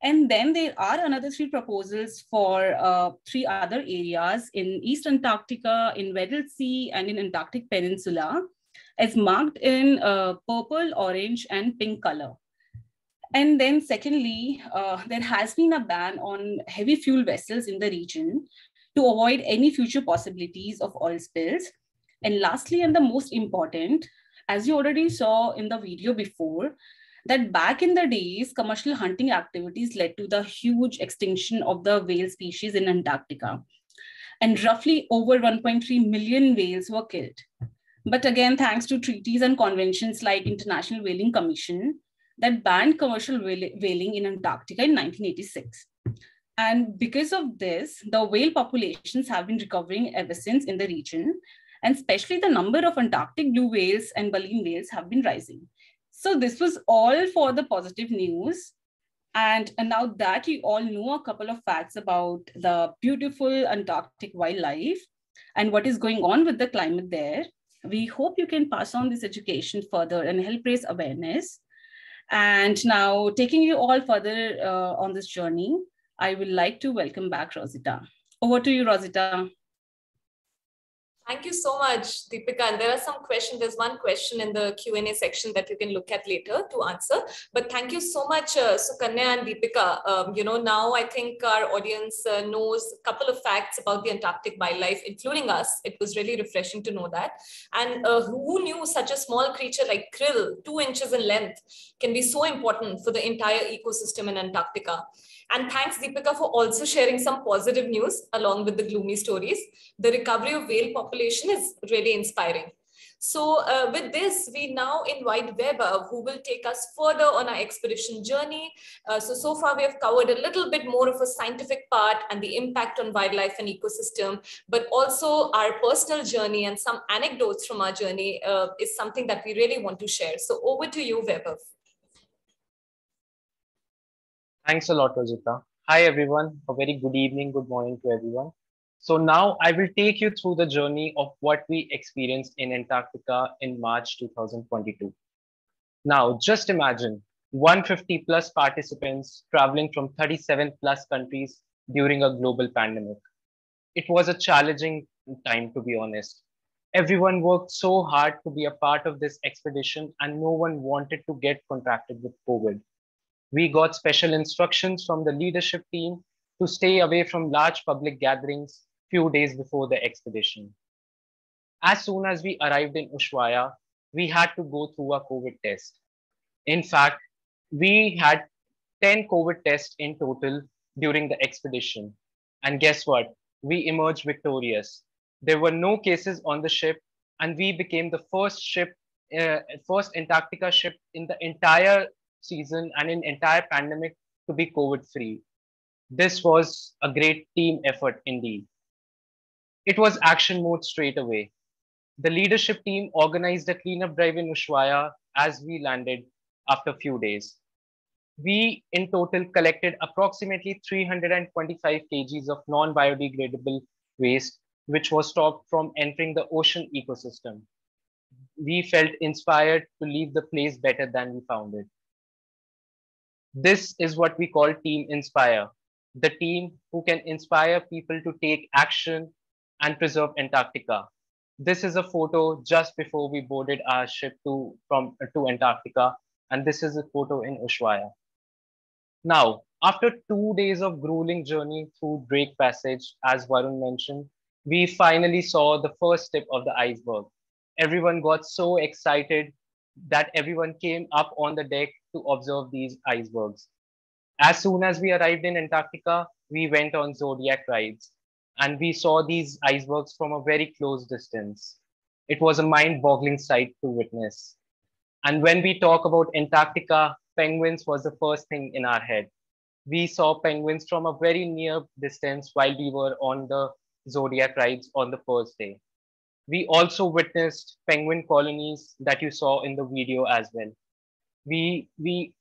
[SPEAKER 15] And then there are another 3 proposals for 3 other areas in East Antarctica, in Weddell Sea, and in Antarctic Peninsula, as marked in purple, orange, and pink color. And then secondly, there has been a ban on heavy fuel vessels in the region to avoid any future possibilities of oil spills. And lastly, and the most important, as you already saw in the video before, that back in the days, commercial hunting activities led to the huge extinction of the whale species in Antarctica. And roughly over 1.3 million whales were killed. But again, thanks to treaties and conventions like International Whaling Commission that banned commercial whaling in Antarctica in 1986. And because of this, the whale populations have been recovering ever since in the region. And especially the number of Antarctic blue whales and baleen whales have been rising. So this was all for the positive news. And now that you all know a couple of facts about the beautiful Antarctic wildlife and what is going on with the climate there, we hope you can pass on this education further and help raise awareness. And now taking you all further on this journey, I would like to welcome back Rosita. Over to you, Rosita.
[SPEAKER 1] Thank you so much, Deepika. And there are some questions. There's one question in the Q&A section that you can look at later to answer. But thank you so much, Sukanya and Deepika. Now I think our audience knows a couple of facts about the Antarctic wildlife, including us. It was really refreshing to know that. And who knew such a small creature like krill, 2 inches in length, can be so important for the entire ecosystem in Antarctica. And thanks, Deepika, for also sharing some positive news along with the gloomy stories. The recovery of whale population is really inspiring. So with this, we now invite Weber, who will take us further on our expedition journey. So far we have covered a little bit more of a scientific part and the impact on wildlife and ecosystem, but also our personal journey and some anecdotes from our journey is something that we really want to share. So over to you, Weber.
[SPEAKER 4] Thanks a lot, Rosita. Hi, everyone. A very good evening, good morning to everyone.
[SPEAKER 16] So now I will take you through the journey of what we experienced in Antarctica in March 2022. Now, just imagine 150 plus participants traveling from 37 plus countries during a global pandemic. It was a challenging time, to be honest. Everyone worked so hard to be a part of this expedition, and no one wanted to get contracted with COVID. We got special instructions from the leadership team to stay away from large public gatherings few days before the expedition. As soon as we arrived in Ushuaia, we had to go through a COVID test. In fact, we had 10 COVID tests in total during the expedition. And guess what? We emerged victorious. There were no cases on the ship, and we became the first Antarctica ship in the entire season and in entire pandemic to be COVID free. This was a great team effort indeed. It was action mode straight away. The leadership team organized a cleanup drive in Ushuaia as we landed after a few days. We in total collected approximately 325 kgs of non-biodegradable waste, which was stopped from entering the ocean ecosystem. We felt inspired to leave the place better than we found it. This is what we call Team Inspire, the team who can inspire people to take action and preserve Antarctica. This is a photo just before we boarded our ship to Antarctica, and this is a photo in Ushuaia. Now, after 2 days of grueling journey through Drake Passage, as Varun mentioned, we finally saw the first tip of the iceberg. Everyone got so excited that everyone came up on the deck to observe these icebergs. As soon as we arrived in Antarctica, we went on zodiac rides, and we saw these icebergs from a very close distance. It was a mind-boggling sight to witness. And when we talk about Antarctica, penguins was the first thing in our head. We saw penguins from a very near distance while we were on the zodiac rides on the first day. We also witnessed penguin colonies that you saw in the video as well. We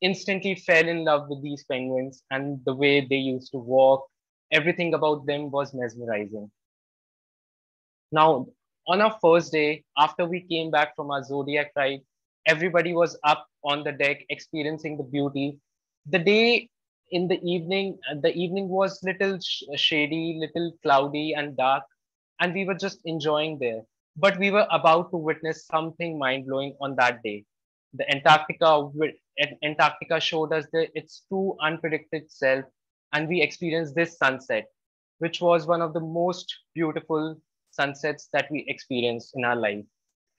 [SPEAKER 16] instantly fell in love with these penguins, and the way they used to walk, everything about them was mesmerizing. Now, on our first day, after we came back from our zodiac ride, everybody was up on the deck experiencing the beauty. The day in the evening was little shady, little cloudy and dark, and we were just enjoying there. But we were about to witness something mind-blowing on that day. The Antarctica showed us its true unpredicted self, and we experienced this sunset, which was one of the most beautiful sunsets that we experienced in our life.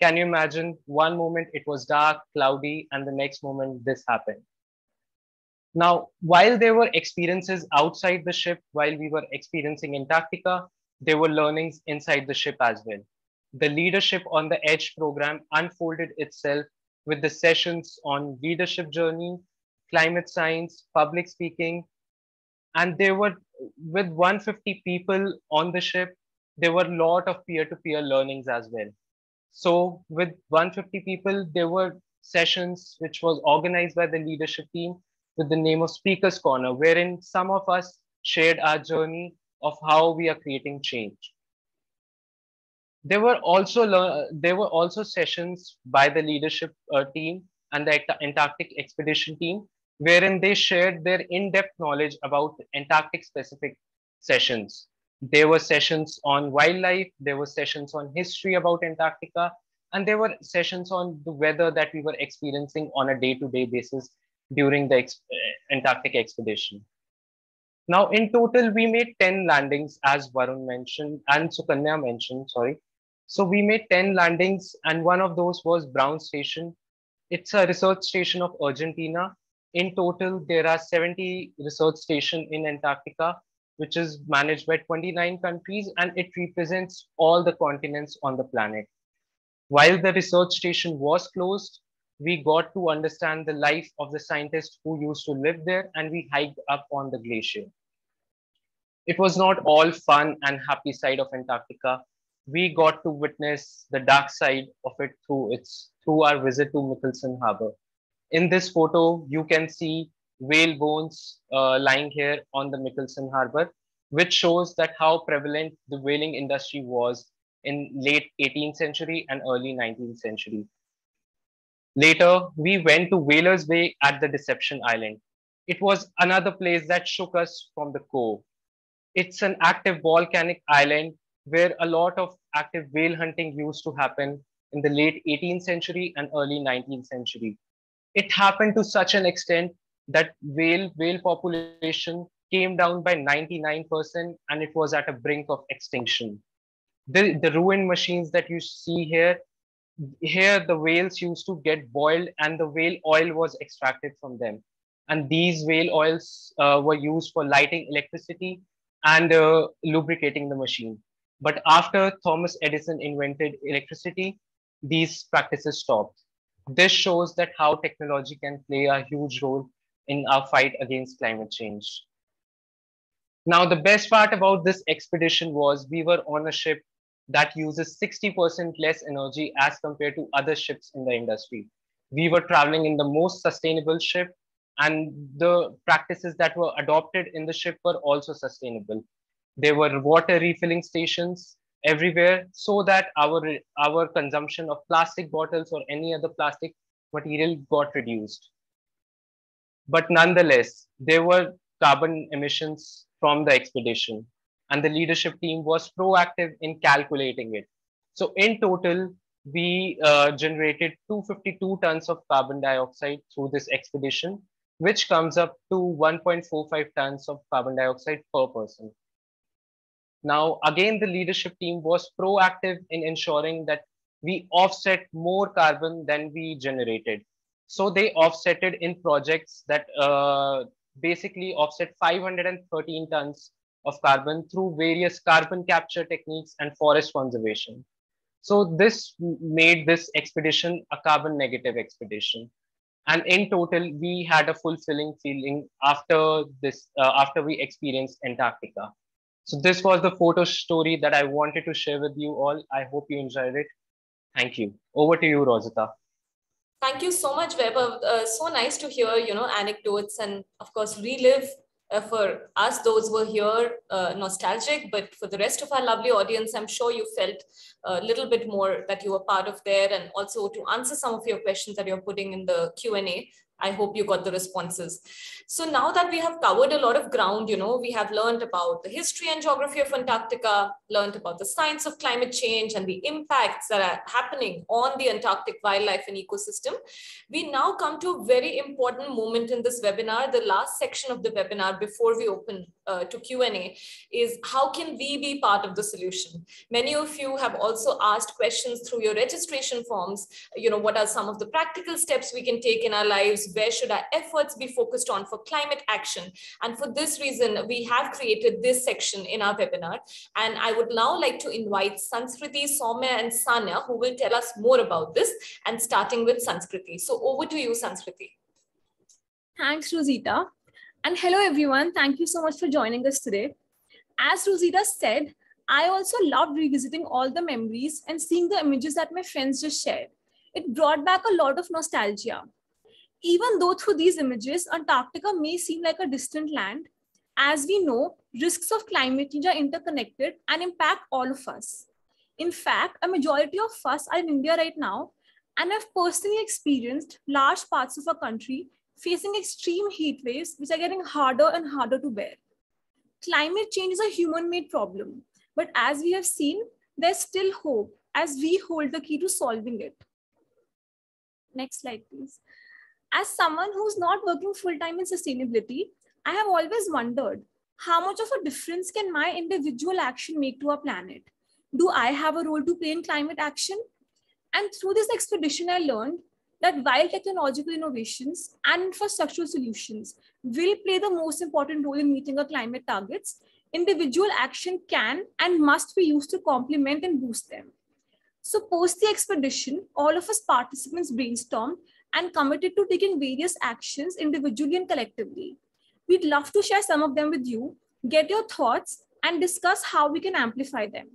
[SPEAKER 16] Can you imagine? One moment it was dark, cloudy, and the next moment this happened. Now, while there were experiences outside the ship, while we were experiencing Antarctica, there were learnings inside the ship as well. The Leadership on the Edge program unfolded itself with the sessions on leadership journey, climate science, public speaking, and there were, with 150 people on the ship, there were a lot of peer-to-peer learnings as well. So with 150 people, there were sessions which was organized by the leadership team with the name of Speakers Corner, wherein some of us shared our journey of how we are creating change. There were also sessions by the leadership team and the Antarctic Expedition team, wherein they shared their in-depth knowledge about Antarctic specific sessions. There were sessions on wildlife, there were sessions on history about Antarctica, and there were sessions on the weather that we were experiencing on a day-to-day basis during the Antarctic expedition. Now, in total, we made 10 landings, as Varun mentioned, and Sukanya mentioned, sorry. So we made 10 landings, and one of those was Brown Station. It's a research station of Argentina. In total, there are 70 research stations in Antarctica, which is managed by 29 countries, and it represents all the continents on the planet. While the research station was closed, we got to understand the life of the scientists who used to live there, and we hiked up on the glacier. It was not all fun and happy side of Antarctica. We got to witness the dark side of it through our visit to Michelson Harbor. In this photo, you can see whale bones lying here on the Michelson Harbor. which shows that how prevalent the whaling industry was in late 18th century and early 19th century. Later, we went to Whalers Bay at the Deception Island. It was another place that shook us from the core. It's an active volcanic island where a lot of active whale hunting used to happen in the late 18th century and early 19th century. It happened to such an extent that whale population came down by 99% and it was at a brink of extinction. The ruined machines that you see here the whales used to get boiled and the whale oil was extracted from them. And these whale oils were used for lighting electricity and lubricating the machine. But after Thomas Edison invented electricity, these practices stopped. This shows that how technology can play a huge role in our fight against climate change. Now, the best part about this expedition was we were on a ship that uses 60% less energy as compared to other ships in the industry. We were traveling in the most sustainable ship, and the practices that were adopted in the ship were also sustainable. There were water refilling stations everywhere so that our consumption of plastic bottles or any other plastic material got reduced. But nonetheless, there were carbon emissions from the expedition, and the leadership team was proactive in calculating it. So in total, we generated 252 tons of carbon dioxide through this expedition, which comes up to 1.45 tons of carbon dioxide per person. Now, again, the leadership team was proactive in ensuring that we offset more carbon than we generated. So they offsetted in projects that basically offset 513 tons of carbon through various carbon capture techniques and forest conservation. So this made this expedition a carbon negative expedition. And in total, we had a fulfilling feeling after this, after we experienced Antarctica. So this was the photo story that I wanted to share with you all. I hope you enjoyed it. Thank you. Over to you, Rosita.
[SPEAKER 1] Thank you so much, Vaibhav. So nice to hear, anecdotes and of course relive for us, those who were here, nostalgic, but for the rest of our lovely audience, I'm sure you felt a little bit more that you were part of there, and also to answer some of your questions that you're putting in the Q&A. I hope you got the responses. So now that we have covered a lot of ground, we have learned about the history and geography of Antarctica, learned about the science of climate change and the impacts that are happening on the Antarctic wildlife and ecosystem. We now come to a very important moment in this webinar. The last section of the webinar before we open to Q&A is how can we be part of the solution? Many of you have also asked questions through your registration forms. What are some of the practical steps we can take in our lives? Where should our efforts be focused on for climate action? And for this reason, we have created this section in our webinar. And I would now like to invite Sanskriti, Soumya, and Sanya, who will tell us more about this, and starting with Sanskriti. So over to you, Sanskriti.
[SPEAKER 17] Thanks, Rosita. And hello, everyone. Thank you so much for joining us today. As Rosita said, I also loved revisiting all the memories and seeing the images that my friends just shared. It brought back a lot of nostalgia. Even though through these images, Antarctica may seem like a distant land, as we know, risks of climate change are interconnected and impact all of us. In fact, a majority of us are in India right now, and have personally experienced large parts of our country facing extreme heat waves, which are getting harder and harder to bear. Climate change is a human-made problem, but as we have seen, there's still hope as we hold the key to solving it. Next slide, please. As someone who's not working full-time in sustainability, I have always wondered, how much of a difference can my individual action make to our planet? Do I have a role to play in climate action? And through this expedition, I learned that while technological innovations and infrastructural solutions will play the most important role in meeting our climate targets, individual action can and must be used to complement and boost them. So post the expedition, all of us participants brainstormed and committed to taking various actions individually and collectively. We'd love to share some of them with you, get your thoughts, and discuss how we can amplify them.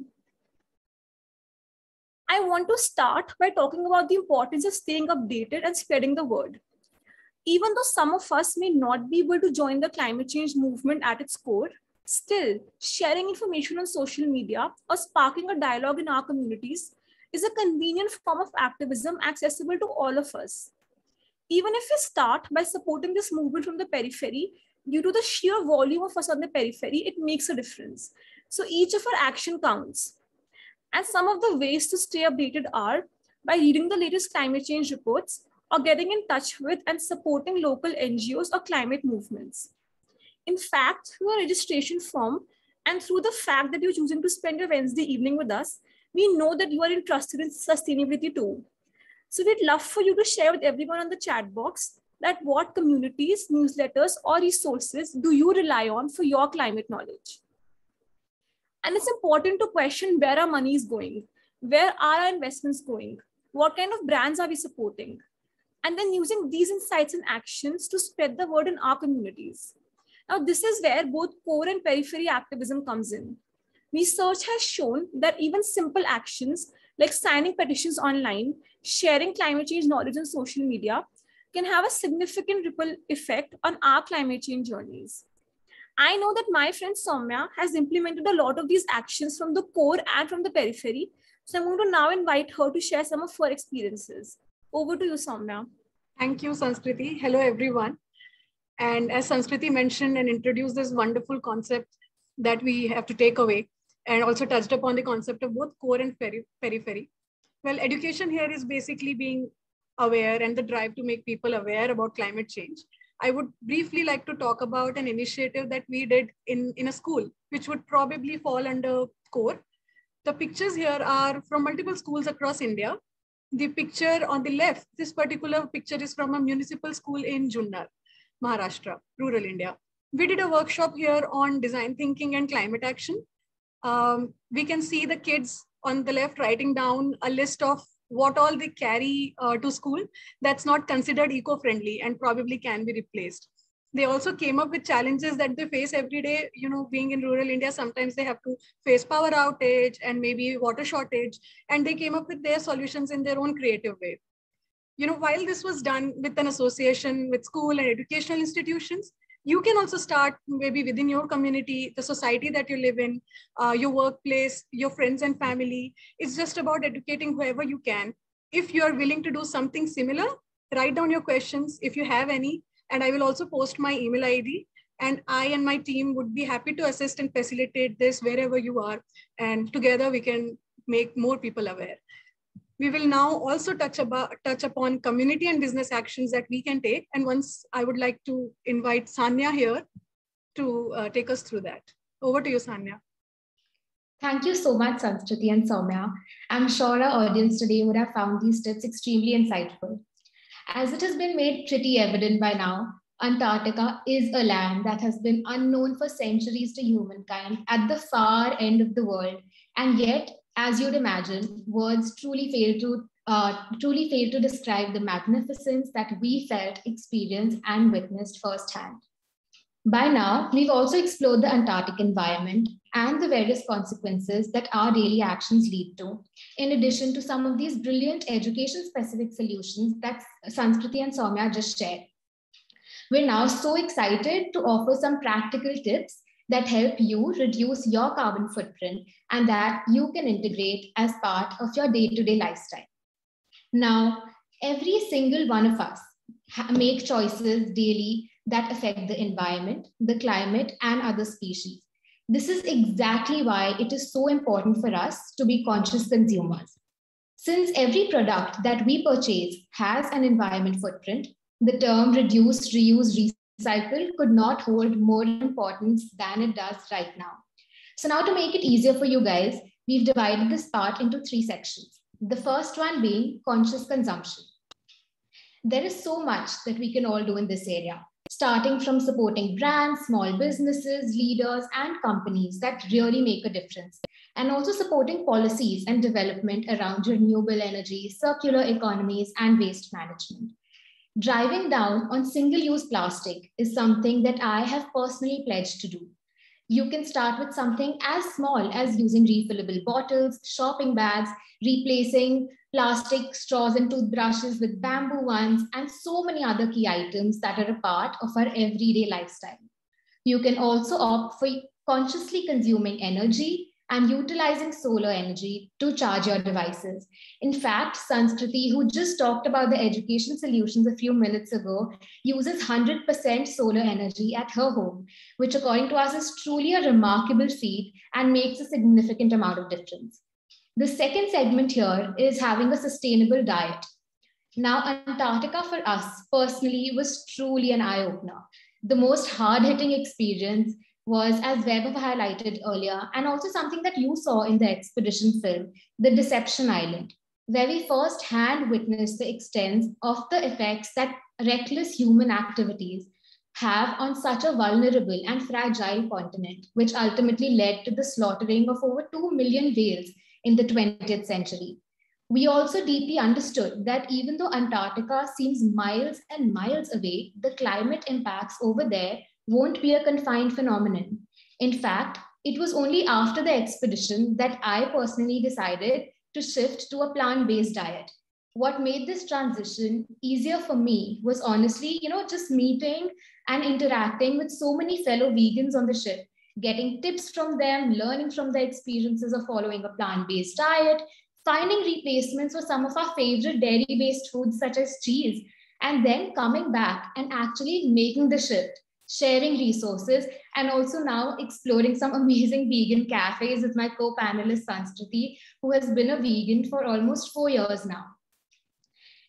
[SPEAKER 17] I want to start by talking about the importance of staying updated and spreading the word. Even though some of us may not be able to join the climate change movement at its core, Still, sharing information on social media or sparking a dialogue in our communities is a convenient form of activism accessible to all of us. Even if we start by supporting this movement from the periphery, due to the sheer volume of us on the periphery, it makes a difference. So each of our action counts. And some of the ways to stay updated are by reading the latest climate change reports or getting in touch with and supporting local NGOs or climate movements. In fact, through a registration form and through the fact that you're choosing to spend your Wednesday evening with us, we know that you are interested in sustainability too. So we'd love for you to share with everyone on the chat box that what communities, newsletters, or resources do you rely on for your climate knowledge? And it's important to question where our money is going. Where are our investments going? What kind of brands are we supporting? And then using these insights and actions to spread the word in our communities. Now, this is where both core and periphery activism comes in. Research has shown that even simple actions like signing petitions online, sharing climate change knowledge on social media can have a significant ripple effect on our climate change journeys. I know that my friend Soumya has implemented a lot of these actions from the core and from the periphery. So I'm going to now invite her to share some of her experiences. Over to you, Soumya.
[SPEAKER 18] Thank you, Sanskriti. Hello, everyone. And as Sanskriti mentioned and introduced this wonderful concept that we have to take away, and also touched upon the concept of both core and periphery. Well, education here is basically being aware and the drive to make people aware about climate change. I would briefly like to talk about an initiative that we did in a school, which would probably fall under core. The pictures here are from multiple schools across India. The picture on the left, this particular picture is from a municipal school in Junnar, Maharashtra, rural India. We did a workshop here on design thinking and climate action. We can see the kids on the left writing down a list of what all they carry to school that's not considered eco-friendly and probably can be replaced. They also came up with challenges that they face every day. You know, being in rural India, sometimes they have to face power outage and maybe water shortage, and they came up with their solutions in their own creative way. You know, while this was done with an association with school and educational institutions, you can also start maybe within your community, the society that you live in, your workplace, your friends and family. It's just about educating whoever you can. If you are willing to do something similar, write down your questions if you have any, and I will also post my email ID. And I and my team would be happy to assist and facilitate this wherever you are. And together we can make more people aware. We will now also touch upon community and business actions that we can take. And once I would like to invite Sanya here to take us through that. Over to you, Sanya.
[SPEAKER 19] Thank you so much, Sanskriti and Soumya. I'm sure our audience today would have found these tips extremely insightful. As it has been made pretty evident by now, Antarctica is a land that has been unknown for centuries to humankind at the far end of the world. And yet, as you'd imagine, words truly fail to describe the magnificence that we felt, experienced, and witnessed firsthand. By now, we've also explored the Antarctic environment and the various consequences that our daily actions lead to, in addition to some of these brilliant education-specific solutions that Sanskriti and Soumya just shared. We're now so excited to offer some practical tips that help you reduce your carbon footprint and that you can integrate as part of your day-to-day lifestyle. Now, every single one of us make choices daily that affect the environment, the climate, and other species. This is exactly why it is so important for us to be conscious consumers. Since every product that we purchase has an environment footprint, the term reduce, reuse, recycle could not hold more importance than it does right now. So now to make it easier for you guys, we've divided this part into 3 sections. The first one being conscious consumption. There is so much that we can all do in this area, starting from supporting brands, small businesses, leaders, and companies that really make a difference, and also supporting policies and development around renewable energy, circular economies, and waste management. Driving down on single-use plastic is something that I have personally pledged to do. You can start with something as small as using refillable bottles, shopping bags, replacing plastic straws and toothbrushes with bamboo ones, and so many other key items that are a part of our everyday lifestyle. You can also opt for consciously consuming energy, and utilizing solar energy to charge your devices. In fact, Sanskriti, who just talked about the education solutions a few minutes ago, uses 100% solar energy at her home, which according to us is truly a remarkable feat and makes a significant amount of difference. The second segment here is having a sustainable diet. Now, Antarctica for us personally was truly an eye-opener. The most hard-hitting experience was, as Webb highlighted earlier, and also something that you saw in the expedition film, the Deception Island, where we first-hand witnessed the extent of the effects that reckless human activities have on such a vulnerable and fragile continent, which ultimately led to the slaughtering of over 2 million whales in the 20th century. We also deeply understood that even though Antarctica seems miles and miles away, the climate impacts over there won't be a confined phenomenon. In fact, it was only after the expedition that I personally decided to shift to a plant-based diet. What made this transition easier for me was honestly, just meeting and interacting with so many fellow vegans on the ship, getting tips from them, learning from their experiences of following a plant-based diet, finding replacements for some of our favorite dairy-based foods such as cheese, and then coming back and actually making the shift, sharing resources, and also now exploring some amazing vegan cafes with my co-panelist Sanskriti, who has been a vegan for almost 4 years now.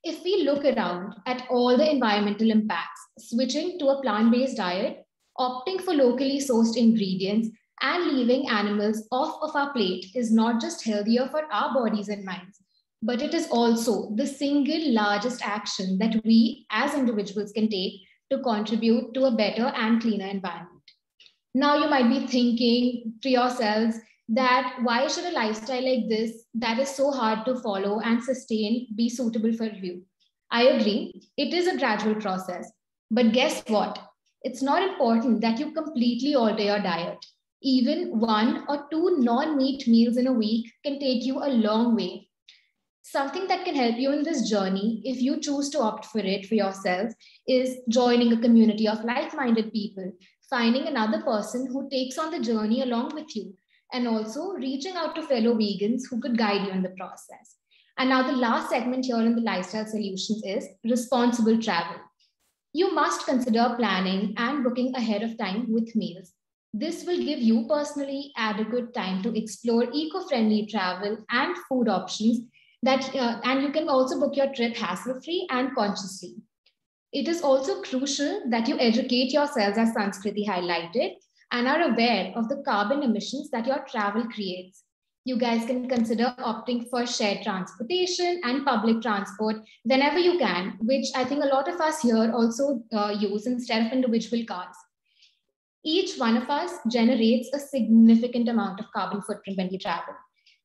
[SPEAKER 19] If we look around at all the environmental impacts, switching to a plant-based diet, opting for locally sourced ingredients, and leaving animals off of our plate is not just healthier for our bodies and minds, but it is also the single largest action that we as individuals can take to contribute to a better and cleaner environment. Now you might be thinking to yourselves that why should a lifestyle like this that is so hard to follow and sustain be suitable for you? I agree, it is a gradual process, but guess what? It's not important that you completely alter your diet. Even 1 or 2 non-meat meals in a week can take you a long way. Something that can help you in this journey, if you choose to opt for it for yourself, is joining a community of like-minded people, finding another person who takes on the journey along with you, and also reaching out to fellow vegans who could guide you in the process. And now the last segment here in the lifestyle solutions is responsible travel. You must consider planning and booking ahead of time with meals. This will give you personally adequate time to explore eco-friendly travel and food options and you can also book your trip hassle-free and consciously. It is also crucial that you educate yourselves, as Sanskriti highlighted, and are aware of the carbon emissions that your travel creates. You guys can consider opting for shared transportation and public transport whenever you can, which I think a lot of us here also use instead of individual cars. Each one of us generates a significant amount of carbon footprint when we travel.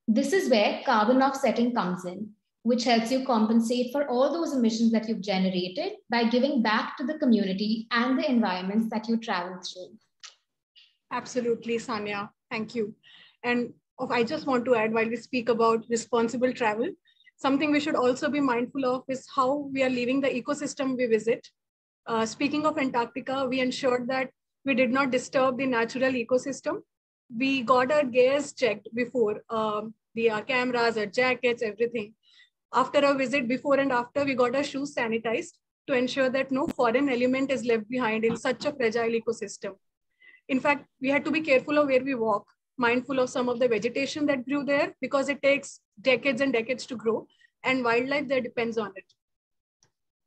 [SPEAKER 19] This is where carbon offsetting comes in, which helps you compensate for all those emissions that you've generated by giving back to the community and the environments that you travel through.
[SPEAKER 18] Absolutely, Sanya. Thank you. And I just want to add, while we speak about responsible travel, something we should also be mindful of is how we are leaving the ecosystem we visit. Speaking of Antarctica, we ensured that we did not disturb the natural ecosystem. We got our gears checked before, our cameras, our jackets, everything. After a visit, before and after, we got our shoes sanitized to ensure that no foreign element is left behind in such a fragile ecosystem. In fact, we had to be careful of where we walk, mindful of some of the vegetation that grew there because it takes decades and decades to grow, and wildlife that depends on it.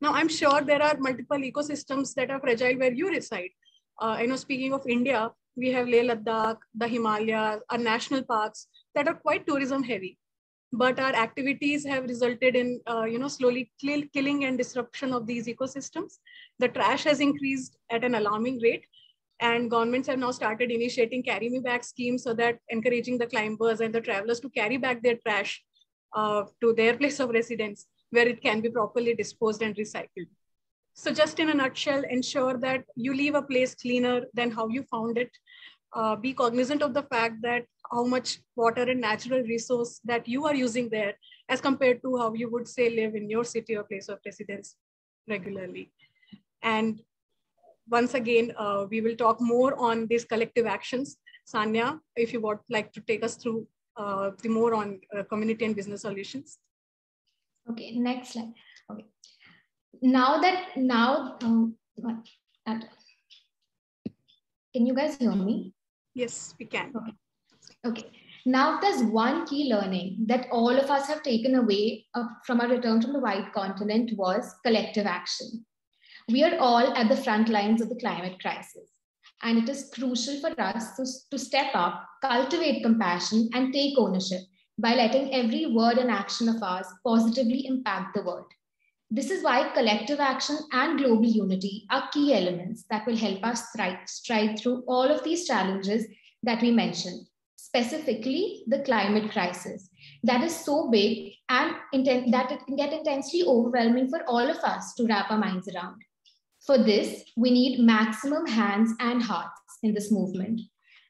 [SPEAKER 18] Now, I'm sure there are multiple ecosystems that are fragile where you reside. Speaking of India, we have Leh Ladakh, the Himalayas, our national parks that are quite tourism heavy. But our activities have resulted in, slowly killing and disruption of these ecosystems. The trash has increased at an alarming rate, and governments have now started initiating carry me back schemes so that encouraging the climbers and the travelers to carry back their trash to their place of residence where it can be properly disposed and recycled. So just in a nutshell, ensure that you leave a place cleaner than how you found it. Be cognizant of the fact that how much water and natural resource that you are using there as compared to how you would say live in your city or place of residence regularly. And once again, we will talk more on these collective actions. Sanya, if you would like to take us through the more on community and business solutions.
[SPEAKER 19] Okay, next slide. Okay. Can you guys hear me?
[SPEAKER 18] Yes, we can.
[SPEAKER 19] Okay. Okay. Now there's one key learning that all of us have taken away from our return from the white continent was collective action. We are all at the front lines of the climate crisis, and it is crucial for us to step up, cultivate compassion, and take ownership by letting every word and action of ours positively impact the world. This is why collective action and global unity are key elements that will help us stride through all of these challenges that we mentioned, specifically the climate crisis that is so big and that it can get intensely overwhelming for all of us to wrap our minds around. For this, we need maximum hands and hearts in this movement.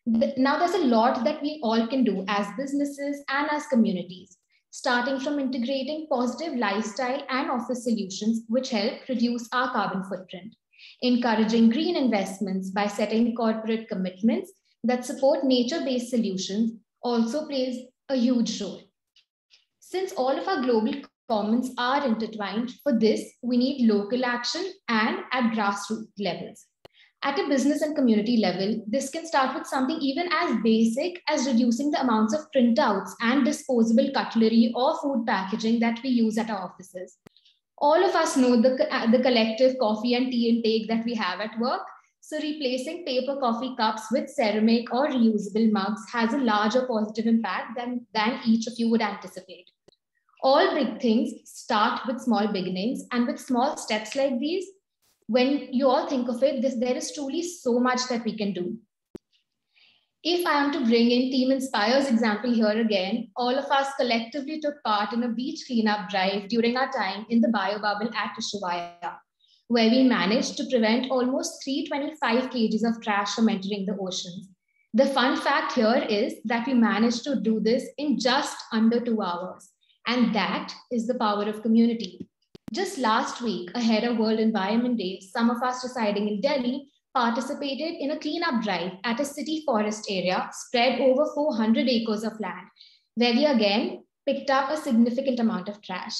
[SPEAKER 19] Now, there's a lot that we all can do as businesses and as communities, starting from integrating positive lifestyle and office solutions which help reduce our carbon footprint, encouraging green investments by setting corporate commitments that support nature-based solutions also plays a huge role. Since all of our global commons are intertwined, for this, we need local action and at grassroots levels. At a business and community level, this can start with something even as basic as reducing the amounts of printouts and disposable cutlery or food packaging that we use at our offices. All of us know the collective coffee and tea intake that we have at work. So replacing paper coffee cups with ceramic or reusable mugs has a larger positive impact than each of you would anticipate. All big things start with small beginnings, and with small steps like these, when you all think of it, there is truly so much that we can do. If I am to bring in Team Inspire's example here again, all of us collectively took part in a beach cleanup drive during our time in the biobubble at Ushuaia, where we managed to prevent almost 325 kgs of trash from entering the oceans. The fun fact here is that we managed to do this in just under 2 hours. And that is the power of community. Just last week, ahead of World Environment Day, some of us residing in Delhi participated in a cleanup drive at a city forest area spread over 400 acres of land, where we again picked up a significant amount of trash.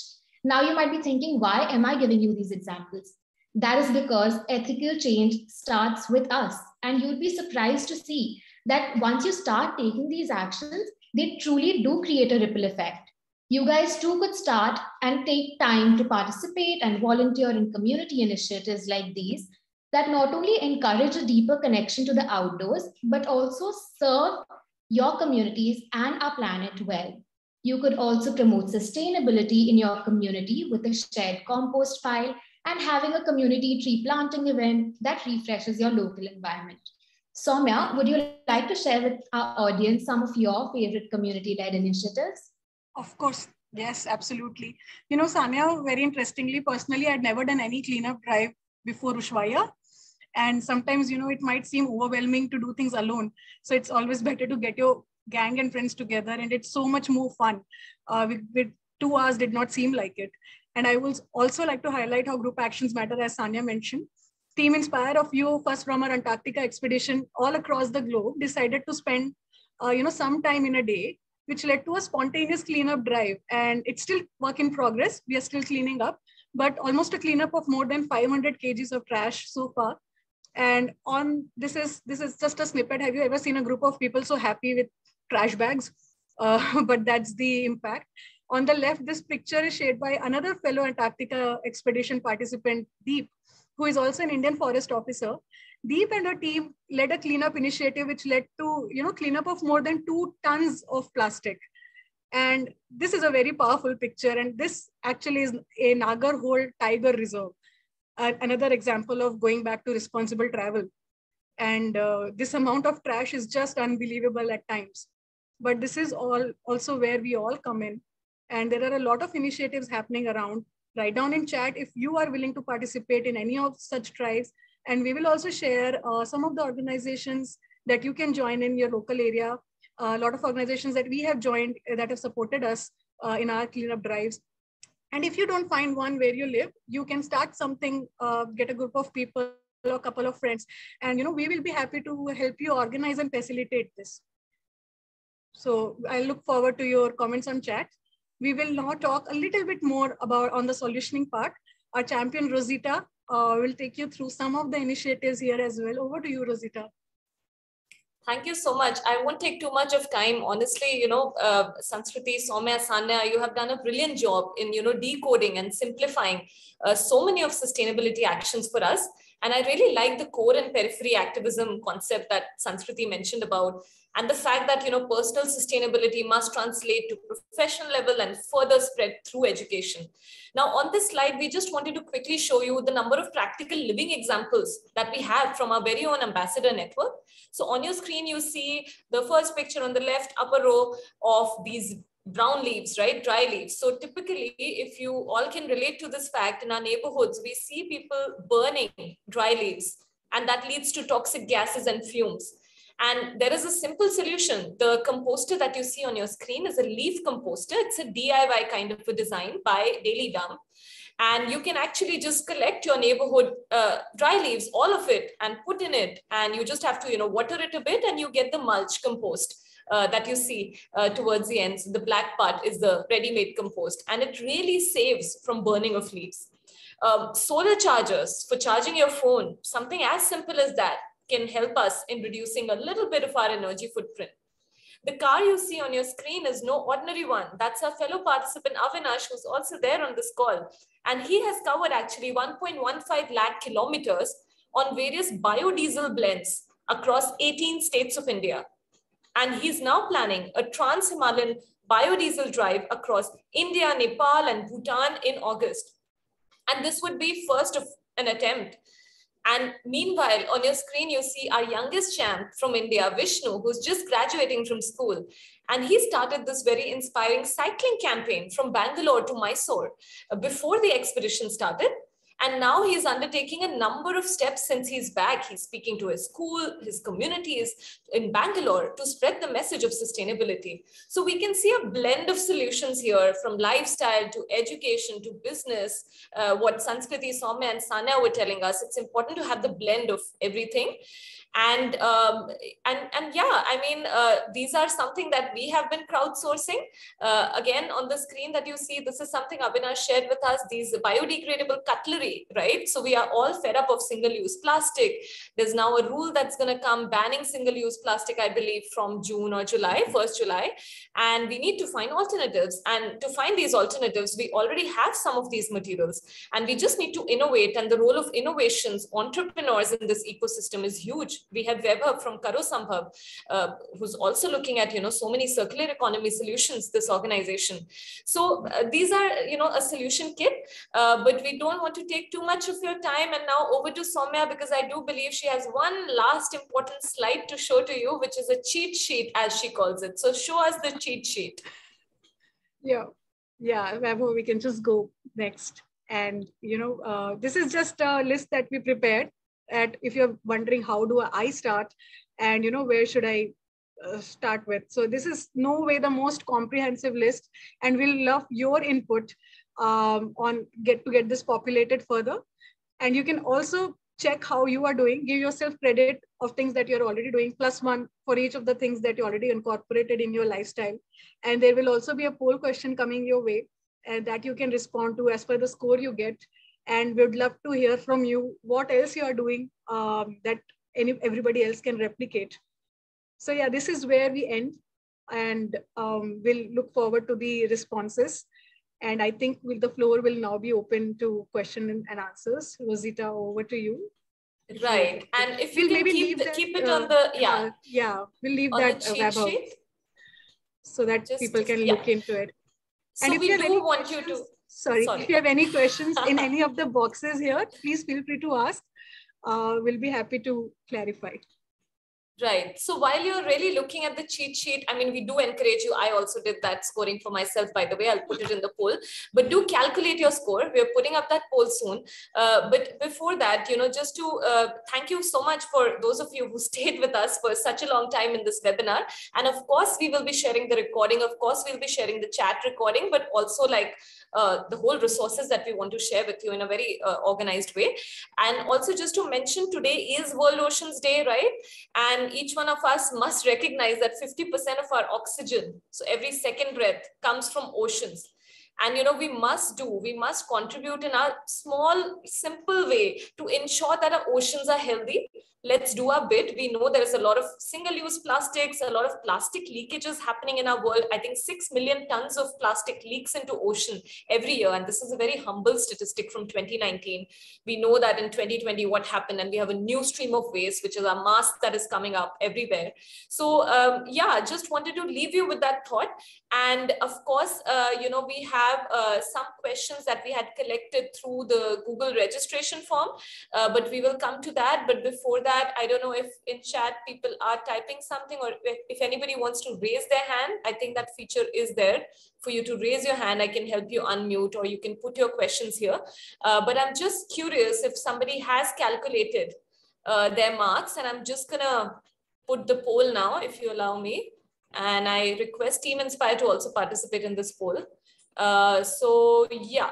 [SPEAKER 19] Now you might be thinking, why am I giving you these examples? That is because ethical change starts with us. And you'd be surprised to see that once you start taking these actions, they truly do create a ripple effect. You guys too could start and take time to participate and volunteer in community initiatives like these that not only encourage a deeper connection to the outdoors, but also serve your communities and our planet well. You could also promote sustainability in your community with a shared compost pile and having a community tree planting event that refreshes your local environment. Soumya, would you like to share with our audience some of your favorite community-led initiatives?
[SPEAKER 18] Of course, yes, absolutely. You know, Sanya, very interestingly, personally, I'd never done any cleanup drive before Ushuaia. And sometimes, you know, it might seem overwhelming to do things alone. So it's always better to get your gang and friends together. And it's so much more fun. With 2 hours did not seem like it. And I will also like to highlight how group actions matter, as Sanya mentioned. Team Inspire, a few of us from our Antarctica expedition all across the globe decided to spend, some time in a day, which led to a spontaneous cleanup drive. And it's still work in progress. We are still cleaning up, but almost a cleanup of more than 500 kgs of trash so far. And this is just a snippet. Have you ever seen a group of people so happy with trash bags? But that's the impact. On the left, this picture is shared by another fellow Antarctica expedition participant, Deep, who is also an Indian forest officer. Deep and her team led a cleanup initiative which led to cleanup of more than 2 tons of plastic. And this is a very powerful picture. And this actually is a Nagarhole Tiger Reserve, another example of going back to responsible travel. And this amount of trash is just unbelievable at times. But this is also where we all come in. And there are a lot of initiatives happening around. Write down in chat if you are willing to participate in any of such drives. And we will also share some of the organizations that you can join in your local area. A lot of organizations that we have joined that have supported us in our cleanup drives. And if you don't find one where you live, you can start something, get a group of people or a couple of friends. And, we will be happy to help you organize and facilitate this. So I look forward to your comments on chat. We will now talk a little bit more about on the solutioning part. Our champion Rosita will take you through some of the initiatives here as well. Over to you, Rosita.
[SPEAKER 1] Thank you so much. I won't take too much of time. Honestly, Sanskriti, Soumya, Sanya, you have done a brilliant job in, decoding and simplifying so many of sustainability actions for us. And I really like the core and periphery activism concept that Sanskriti mentioned about, and the fact that, personal sustainability must translate to professional level and further spread through education. Now, on this slide, we just wanted to quickly show you the number of practical living examples that we have from our very own ambassador network. So on your screen, you see the first picture on the left upper row of these brown leaves, right? Dry leaves. So typically, if you all can relate to this fact, in our neighborhoods, we see people burning dry leaves, and that leads to toxic gases and fumes. And there is a simple solution. The composter that you see on your screen is a leaf composter. It's a DIY kind of a design by Daily Dump. And you can actually just collect your neighborhood dry leaves, all of it, and put in it. And you just have to, water it a bit, and you get the mulch compost that you see towards the end. So the black part is the ready-made compost, and it really saves from burning of leaves. Solar chargers for charging your phone, something as simple as that can help us in reducing a little bit of our energy footprint. The car you see on your screen is no ordinary one. That's our fellow participant Avinash, who's also there on this call. And he has covered actually 1.15 lakh kilometers on various biodiesel blends across 18 states of India. And he's now planning a trans-Himalayan biodiesel drive across India, Nepal, and Bhutan in August. And this would be first of an attempt. And meanwhile, on your screen, you see our youngest champ from India, Vishnu, who's just graduating from school. And he started this very inspiring cycling campaign from Bangalore to Mysore before the expedition started. And now he's undertaking a number of steps since he's back. He's speaking to his school, his communities in Bangalore to spread the message of sustainability. So we can see a blend of solutions here, from lifestyle to education to business. What Sanskriti, Soumya, and Sanya were telling us, it's important to have the blend of everything. And yeah, I mean, these are something that we have been crowdsourcing. Again, on the screen that you see, this is something Avinash shared with us, these biodegradable cutlery, right? So we are all fed up of single-use plastic. There's now a rule that's going to come banning single-use plastic, I believe, from June or July, 1st July. And we need to find alternatives. And to find these alternatives, we already have some of these materials. And we just need to innovate. And the role of innovations, entrepreneurs in this ecosystem is huge. We have Webhub from Karo Sambhav, who's also looking at, so many circular economy solutions, this organization. So these are, a solution kit, but we don't want to take too much of your time. And now over to Soumya, because I do believe she has one last important slide to show to you, which is a cheat sheet, as she calls it. So show us the cheat sheet.
[SPEAKER 18] Yeah, Webhub, we can just go next. And, this is just a list that we prepared. If you're wondering how do I start, and where should I start with. So this is no way the most comprehensive list, and we'll love your input on get this populated further. And you can also check how you are doing, give yourself credit of things that you're already doing, +1 for each of the things that you already incorporated in your lifestyle. And there will also be a poll question coming your way, and that you can respond to as per the score you get. And we'd love to hear from you what else you are doing that everybody else can replicate. So yeah, this is where we end, and we'll look forward to the responses. And I think the floor will now be open to question and answers. Rosita, over to you.
[SPEAKER 1] Right, and if you can keep it on the,
[SPEAKER 18] we'll leave that
[SPEAKER 1] cheat sheet,
[SPEAKER 18] so that people can look into it.
[SPEAKER 1] So
[SPEAKER 18] and if
[SPEAKER 1] we
[SPEAKER 18] you
[SPEAKER 1] do want you to,
[SPEAKER 18] if you have any questions in any of the boxes here, please feel free to ask. We'll be happy to clarify.
[SPEAKER 1] Right. So while you're really looking at the cheat sheet, I mean, we do encourage you. I also did that scoring for myself, by the way. I'll put it in the poll. But do calculate your score. We're putting up that poll soon. But before that, just to thank you so much for those of you who stayed with us for such a long time in this webinar. And of course, we will be sharing the recording. Of course, we'll be sharing the chat recording, but also like the whole resources that we want to share with you in a very organized way. And also just to mention, today is World Oceans Day, right? And each one of us must recognize that 50% of our oxygen, so every second breath, comes from oceans. And we must contribute in our small, simple way to ensure that our oceans are healthy. Let's do our bit. We know there is a lot of single-use plastics, a lot of plastic leakages happening in our world. I think 6 million tons of plastic leaks into ocean every year. And this is a very humble statistic from 2019. We know that in 2020, what happened, and we have a new stream of waste, which is our mask that is coming up everywhere. So yeah, just wanted to leave you with that thought. And of course, we have some questions that we had collected through the Google registration form, but we will come to that. But before that, I don't know if in chat people are typing something, or if anybody wants to raise their hand. I think that feature is there for you to raise your hand. I can help you unmute, or you can put your questions here. But I'm just curious if somebody has calculated their marks, and I'm just gonna put the poll now, if you allow me. And I request Team Inspire to also participate in this poll. So yeah,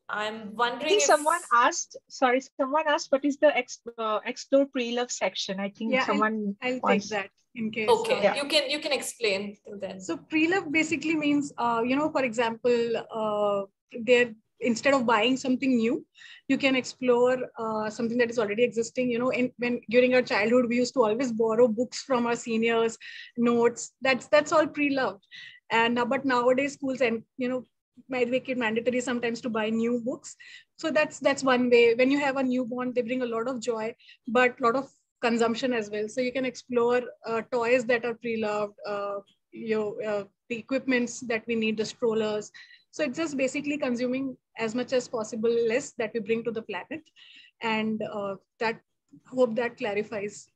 [SPEAKER 1] I'm wondering
[SPEAKER 14] I think
[SPEAKER 1] if
[SPEAKER 14] someone asked, what is the explore pre-love section? I think someone
[SPEAKER 18] I'll
[SPEAKER 14] wants...
[SPEAKER 18] take that in case.
[SPEAKER 1] Okay, you can explain till then.
[SPEAKER 18] So pre-love basically means, for example, instead of buying something new, you can explore something that is already existing. When during our childhood, we used to always borrow books from our seniors, notes. That's all pre-loved. And but nowadays schools might make it mandatory sometimes to buy new books. So that's one way. When you have a newborn, they bring a lot of joy, but a lot of consumption as well. So you can explore toys that are pre-loved, the equipments that we need, the strollers. So it's just basically consuming as much as possible less that we bring to the planet. And hope that clarifies.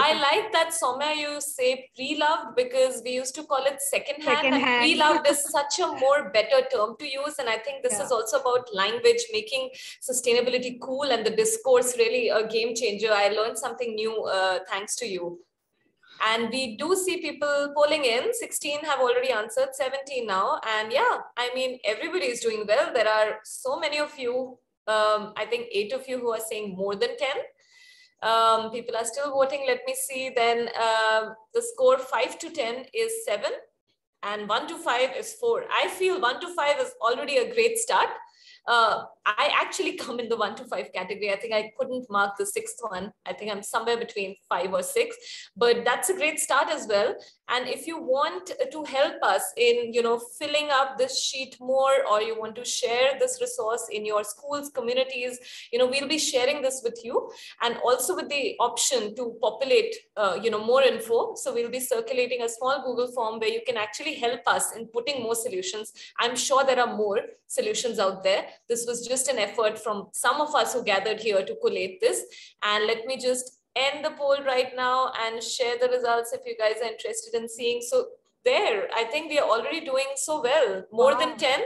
[SPEAKER 1] I like that, Soumya, you say pre-loved, because we used to call it second-hand. And pre-loved is such a more better term to use. And I think this is also about language, making sustainability cool, and the discourse really a game changer. I learned something new thanks to you. And we do see people polling in. 16 have already answered, 17 now. And yeah, I mean, everybody is doing well. There are so many of you, I think 8 of you who are saying more than 10. People are still voting. Let me see. Then the score 5 to 10 is 7 and 1 to 5 is 4. I feel 1 to 5 is already a great start. I actually come in the 1 to 5 category. I think I couldn't mark the 6th one. I think I'm somewhere between 5 or 6, but that's a great start as well. And if you want to help us in, filling up this sheet more, or you want to share this resource in your schools, communities, we'll be sharing this with you, and also with the option to populate, more info. So we'll be circulating a small Google form where you can actually help us in putting more solutions. I'm sure there are more solutions out there. This was just an effort from some of us who gathered here to collate this. And let me just end the poll right now and share the results if you guys are interested in seeing. So there, I think we are already doing so well. More than 10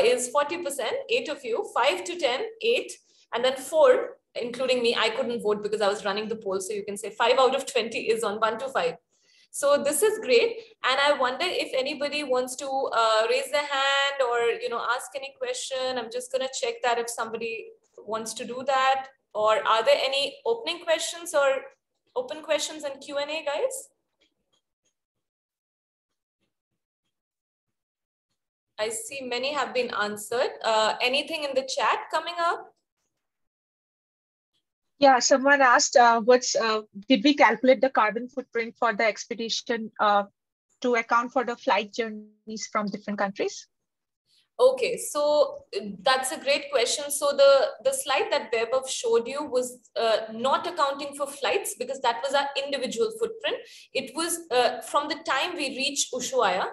[SPEAKER 1] is 40%, 8 of you, 5 to 10, 8, and then 4, including me. I couldn't vote because I was running the poll. So you can say 5 out of 20 is on 1 to 5. So this is great. And I wonder if anybody wants to raise their hand or, ask any question. I'm just going to check that if somebody wants to do that. Or are there any opening questions or open questions and Q&A, guys? I see many have been answered. Anything in the chat coming up?
[SPEAKER 14] Yeah, someone asked, did we calculate the carbon footprint for the expedition to account for the flight journeys from different countries?
[SPEAKER 1] Okay, so that's a great question. So the slide that Vaibhav showed you was not accounting for flights, because that was our individual footprint. It was from the time we reached Ushuaia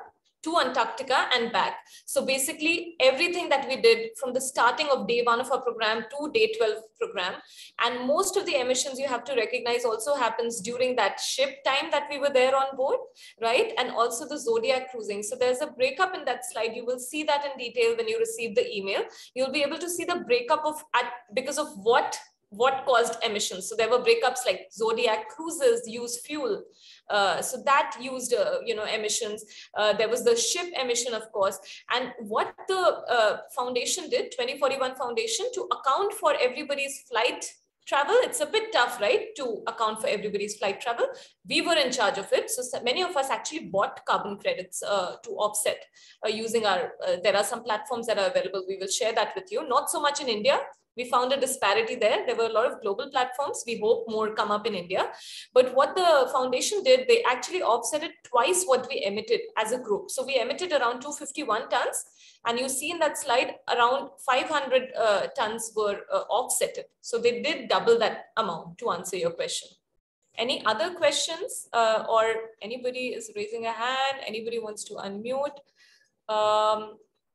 [SPEAKER 1] to Antarctica and back. So basically everything that we did from the starting of day 1 of our program to day 12 program. And most of the emissions, you have to recognize, also happens during that ship time that we were there on board, right? And also the Zodiac cruising. So there's a breakup in that slide. You will see that in detail when you receive the email. You'll be able to see the breakup of because of what what caused emissions. So there were breakups like Zodiac cruises use fuel. So that used, emissions. There was the ship emission, of course. And what the foundation did, 2041 Foundation, to account for everybody's flight travel, it's a bit tough, right, to account for everybody's flight travel. We were in charge of it. So many of us actually bought carbon credits to offset using our, there are some platforms that are available. We will share that with you. Not so much in India. We found a disparity there. There were a lot of global platforms. We hope more come up in India. But what the foundation did, they actually offsetted twice what we emitted as a group. So we emitted around 251 tons. And you see in that slide, around 500 tons were offsetted. So they did double that amount, to answer your question. Any other questions, or anybody is raising a hand? Anybody wants to unmute?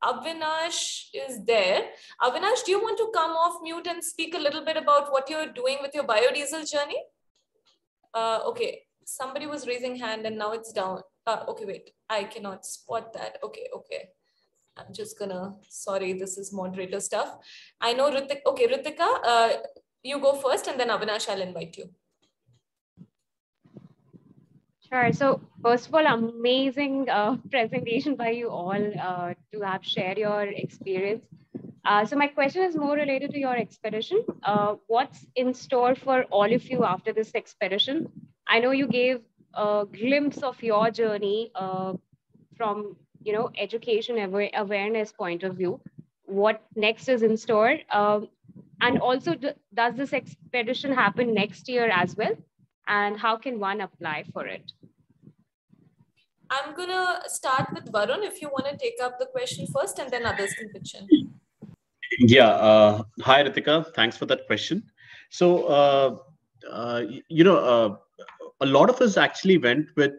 [SPEAKER 1] Avinash is there. Avinash, do you want to come off mute and speak a little bit about what you're doing with your biodiesel journey? Okay, somebody was raising hand and now it's down. Okay, wait, I cannot spot that. Okay. I'm just gonna, sorry, this is moderator stuff. I know Ritika. Okay, Ritika, you go first and then Avinash, I'll invite you.
[SPEAKER 20] Sure. So first of all, amazing presentation by you all to have shared your experience. So my question is more related to your expedition. What's in store for all of you after this expedition? I know you gave a glimpse of your journey from education awareness point of view. What next is in store? And also, does this expedition happen next year as well? And how can one apply for it?
[SPEAKER 1] I'm gonna start with Varun if you want to take up the question first, and then others can pitch in.
[SPEAKER 2] Yeah. Hi, Ritika. Thanks for that question. So, a lot of us actually went with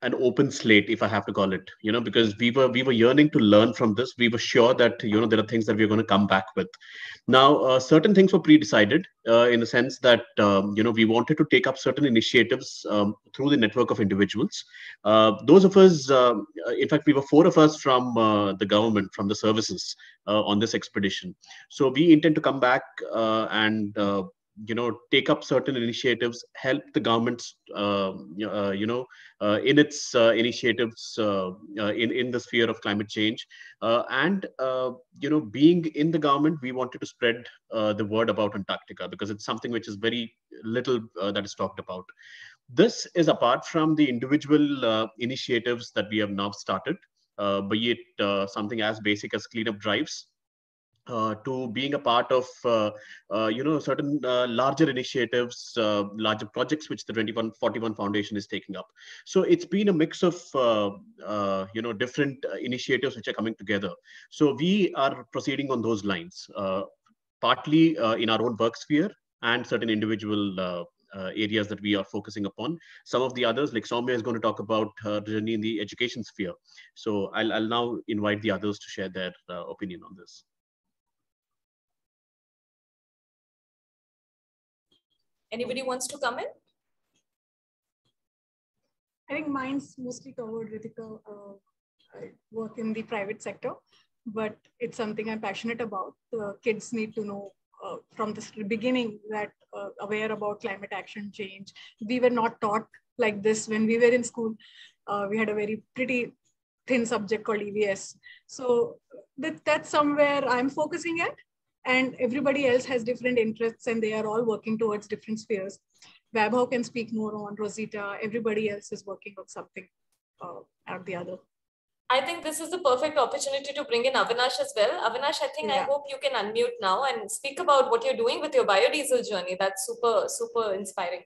[SPEAKER 2] an open slate, if I have to call it, because we were yearning to learn from this. We were sure that there are things that we're going to come back with. Now, certain things were pre-decided in the sense that we wanted to take up certain initiatives through the network of individuals. Those of us, in fact, we were 4 of us from the government, from the services on this expedition. So we intend to come back and take up certain initiatives, help the governments, in its initiatives in the sphere of climate change, and being in the government, we wanted to spread the word about Antarctica because it's something which is very little that is talked about. This is apart from the individual initiatives that we have now started, be it something as basic as cleanup drives, to being a part of certain larger initiatives, larger projects which the 2141 Foundation is taking up. So it's been a mix of different initiatives which are coming together. So we are proceeding on those lines, partly in our own work sphere and certain individual areas that we are focusing upon. Some of the others, like Soumya, is going to talk about her journey in the education sphere. So I'll now invite the others to share their opinion on this.
[SPEAKER 1] Anybody wants to come in?
[SPEAKER 18] I think mine's mostly covered, Ritika. I work in the private sector, but it's something I'm passionate about. Kids need to know from the beginning that aware about climate action change. We were not taught like this when we were in school. We had a very pretty thin subject called EVS. So that's somewhere I'm focusing at. And everybody else has different interests and they are all working towards different spheres. Vaibhav can speak more on, Rosita, everybody else is working on something or the other.
[SPEAKER 1] I think this is the perfect opportunity to bring in Avinash as well. Avinash, I think, I hope you can unmute now and speak about what you're doing with your biodiesel journey. That's super, super inspiring.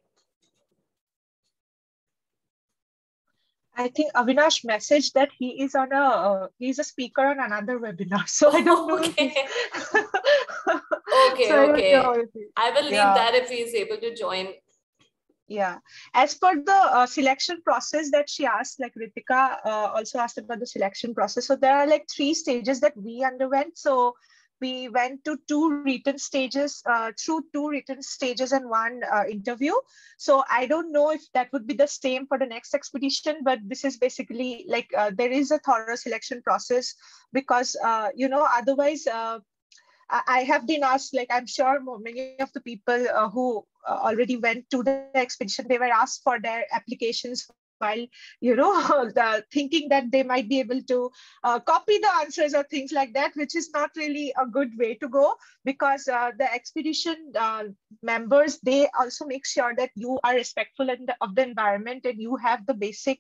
[SPEAKER 14] I think Avinash messaged that he is on he's a speaker on another webinar. So I don't know.
[SPEAKER 1] Okay. I will leave that if he is able to join.
[SPEAKER 14] Yeah. As per the selection process that she asked, like Ritika also asked about the selection process. So there are like 3 stages that we underwent. So we went to 2 written stages, through 2 written stages and 1 interview. So I don't know if that would be the same for the next expedition, but this is basically like there is a thorough selection process because, otherwise, I have been asked, like I'm sure many of the people who already went to the expedition, they were asked for their applications while, thinking that they might be able to copy the answers or things like that, which is not really a good way to go, because the expedition members, they also make sure that you are respectful of the environment and you have the basic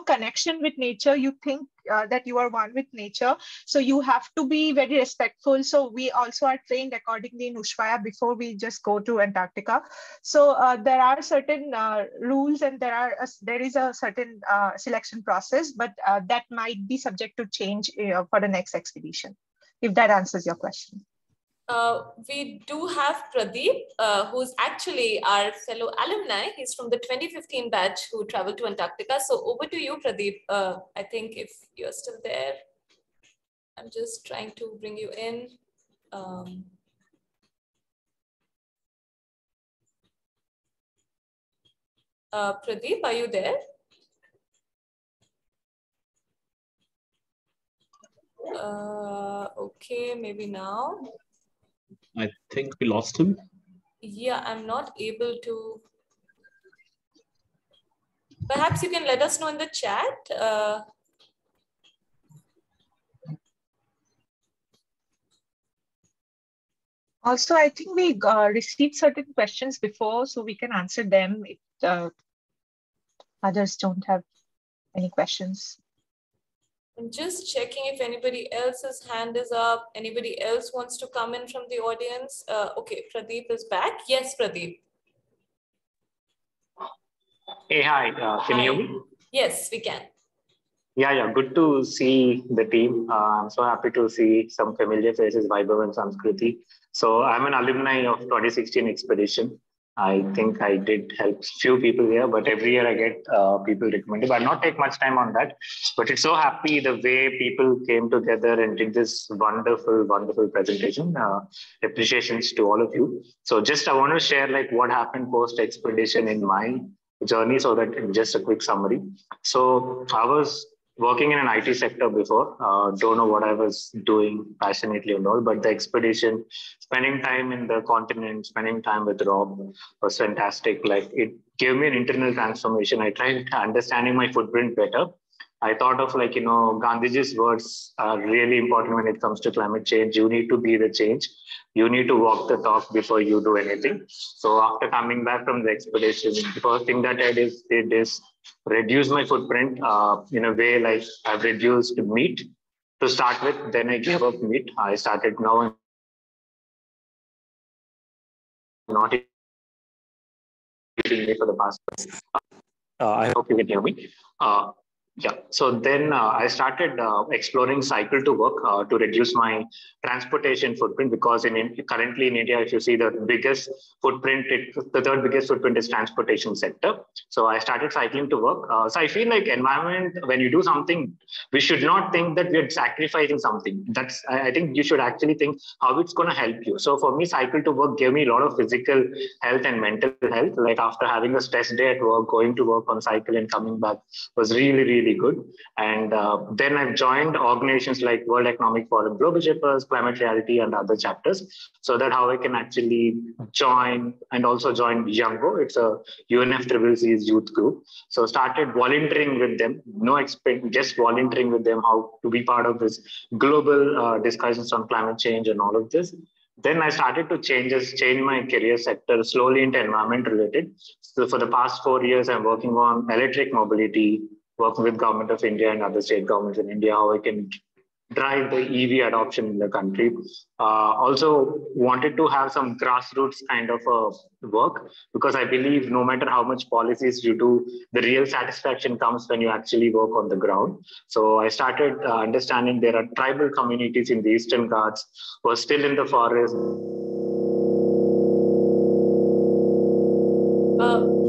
[SPEAKER 14] connection with nature. You think that you are one with nature, so you have to be very respectful. So we also are trained accordingly in Ushuaia before we just go to Antarctica. So there are certain rules, and there is a certain selection process, but that might be subject to change for the next expedition, if that answers your question.
[SPEAKER 1] We do have Pradeep, who's actually our fellow alumni. He's from the 2015 batch who traveled to Antarctica. So over to you, Pradeep. I think if you're still there, I'm just trying to bring you in. Pradeep, are you there? Okay, maybe now.
[SPEAKER 2] I think we lost him.
[SPEAKER 1] Yeah, I'm not able to. Perhaps you can let us know in the chat.
[SPEAKER 14] Also, I think we received certain questions before, so we can answer them if others don't have any questions.
[SPEAKER 1] I'm just checking if anybody else's hand is up. Anybody else wants to come in from the audience? Okay, Pradeep is back. Yes, Pradeep.
[SPEAKER 21] Hey, hi. Can you hear me?
[SPEAKER 1] Yes, we can.
[SPEAKER 21] Yeah. Good to see the team. I'm so happy to see some familiar faces, Vaibhav and Samskriti. So I'm an alumni of 2016 expedition. I think I did help few people here, but every year I get people recommended. I'll not take much time on that, but it's so happy the way people came together and did this wonderful, wonderful presentation. Appreciations to all of you. So just I want to share like what happened post expedition in my journey, so that just a quick summary. So I was working in an IT sector before, don't know what I was doing passionately and all, but the expedition, spending time in the continent, spending time with Rob was fantastic. Like it gave me an internal transformation. I tried understanding my footprint better. I thought of like, Gandhiji's words are really important when it comes to climate change. You need to be the change. You need to walk the talk before you do anything. So after coming back from the expedition, the first thing that I did is reduce my footprint in a way like I've reduced meat to start with. Then I gave up meat. I started now not eating meat for the past. I hope you can hear me. Yeah. So then I started exploring cycle to work to reduce my transportation footprint, because currently in India, if you see the biggest footprint, the third biggest footprint is transportation sector. So I started cycling to work. So I feel like environment, when you do something, we should not think that we're sacrificing something. I think you should actually think how it's going to help you. So for me, cycle to work gave me a lot of physical health and mental health. Like after having a stress day at work, going to work on cycle and coming back was really, really good. And then I've joined organizations like World Economic Forum Global Shippers, Climate Reality, and other chapters, so that how I can actually join, and also join Youngo. It's a UNFCCC's youth group. So started volunteering with them, just volunteering with them how to be part of this global discussions on climate change and all of this. Then I started to change my career sector slowly into environment related. So for the past 4 years, I'm working on electric mobility, working with Government of India and other state governments in India, how I can drive the EV adoption in the country. Also wanted to have some grassroots kind of work, because I believe no matter how much policies you do, the real satisfaction comes when you actually work on the ground. So I started understanding there are tribal communities in the Eastern Ghats who are still in the forest.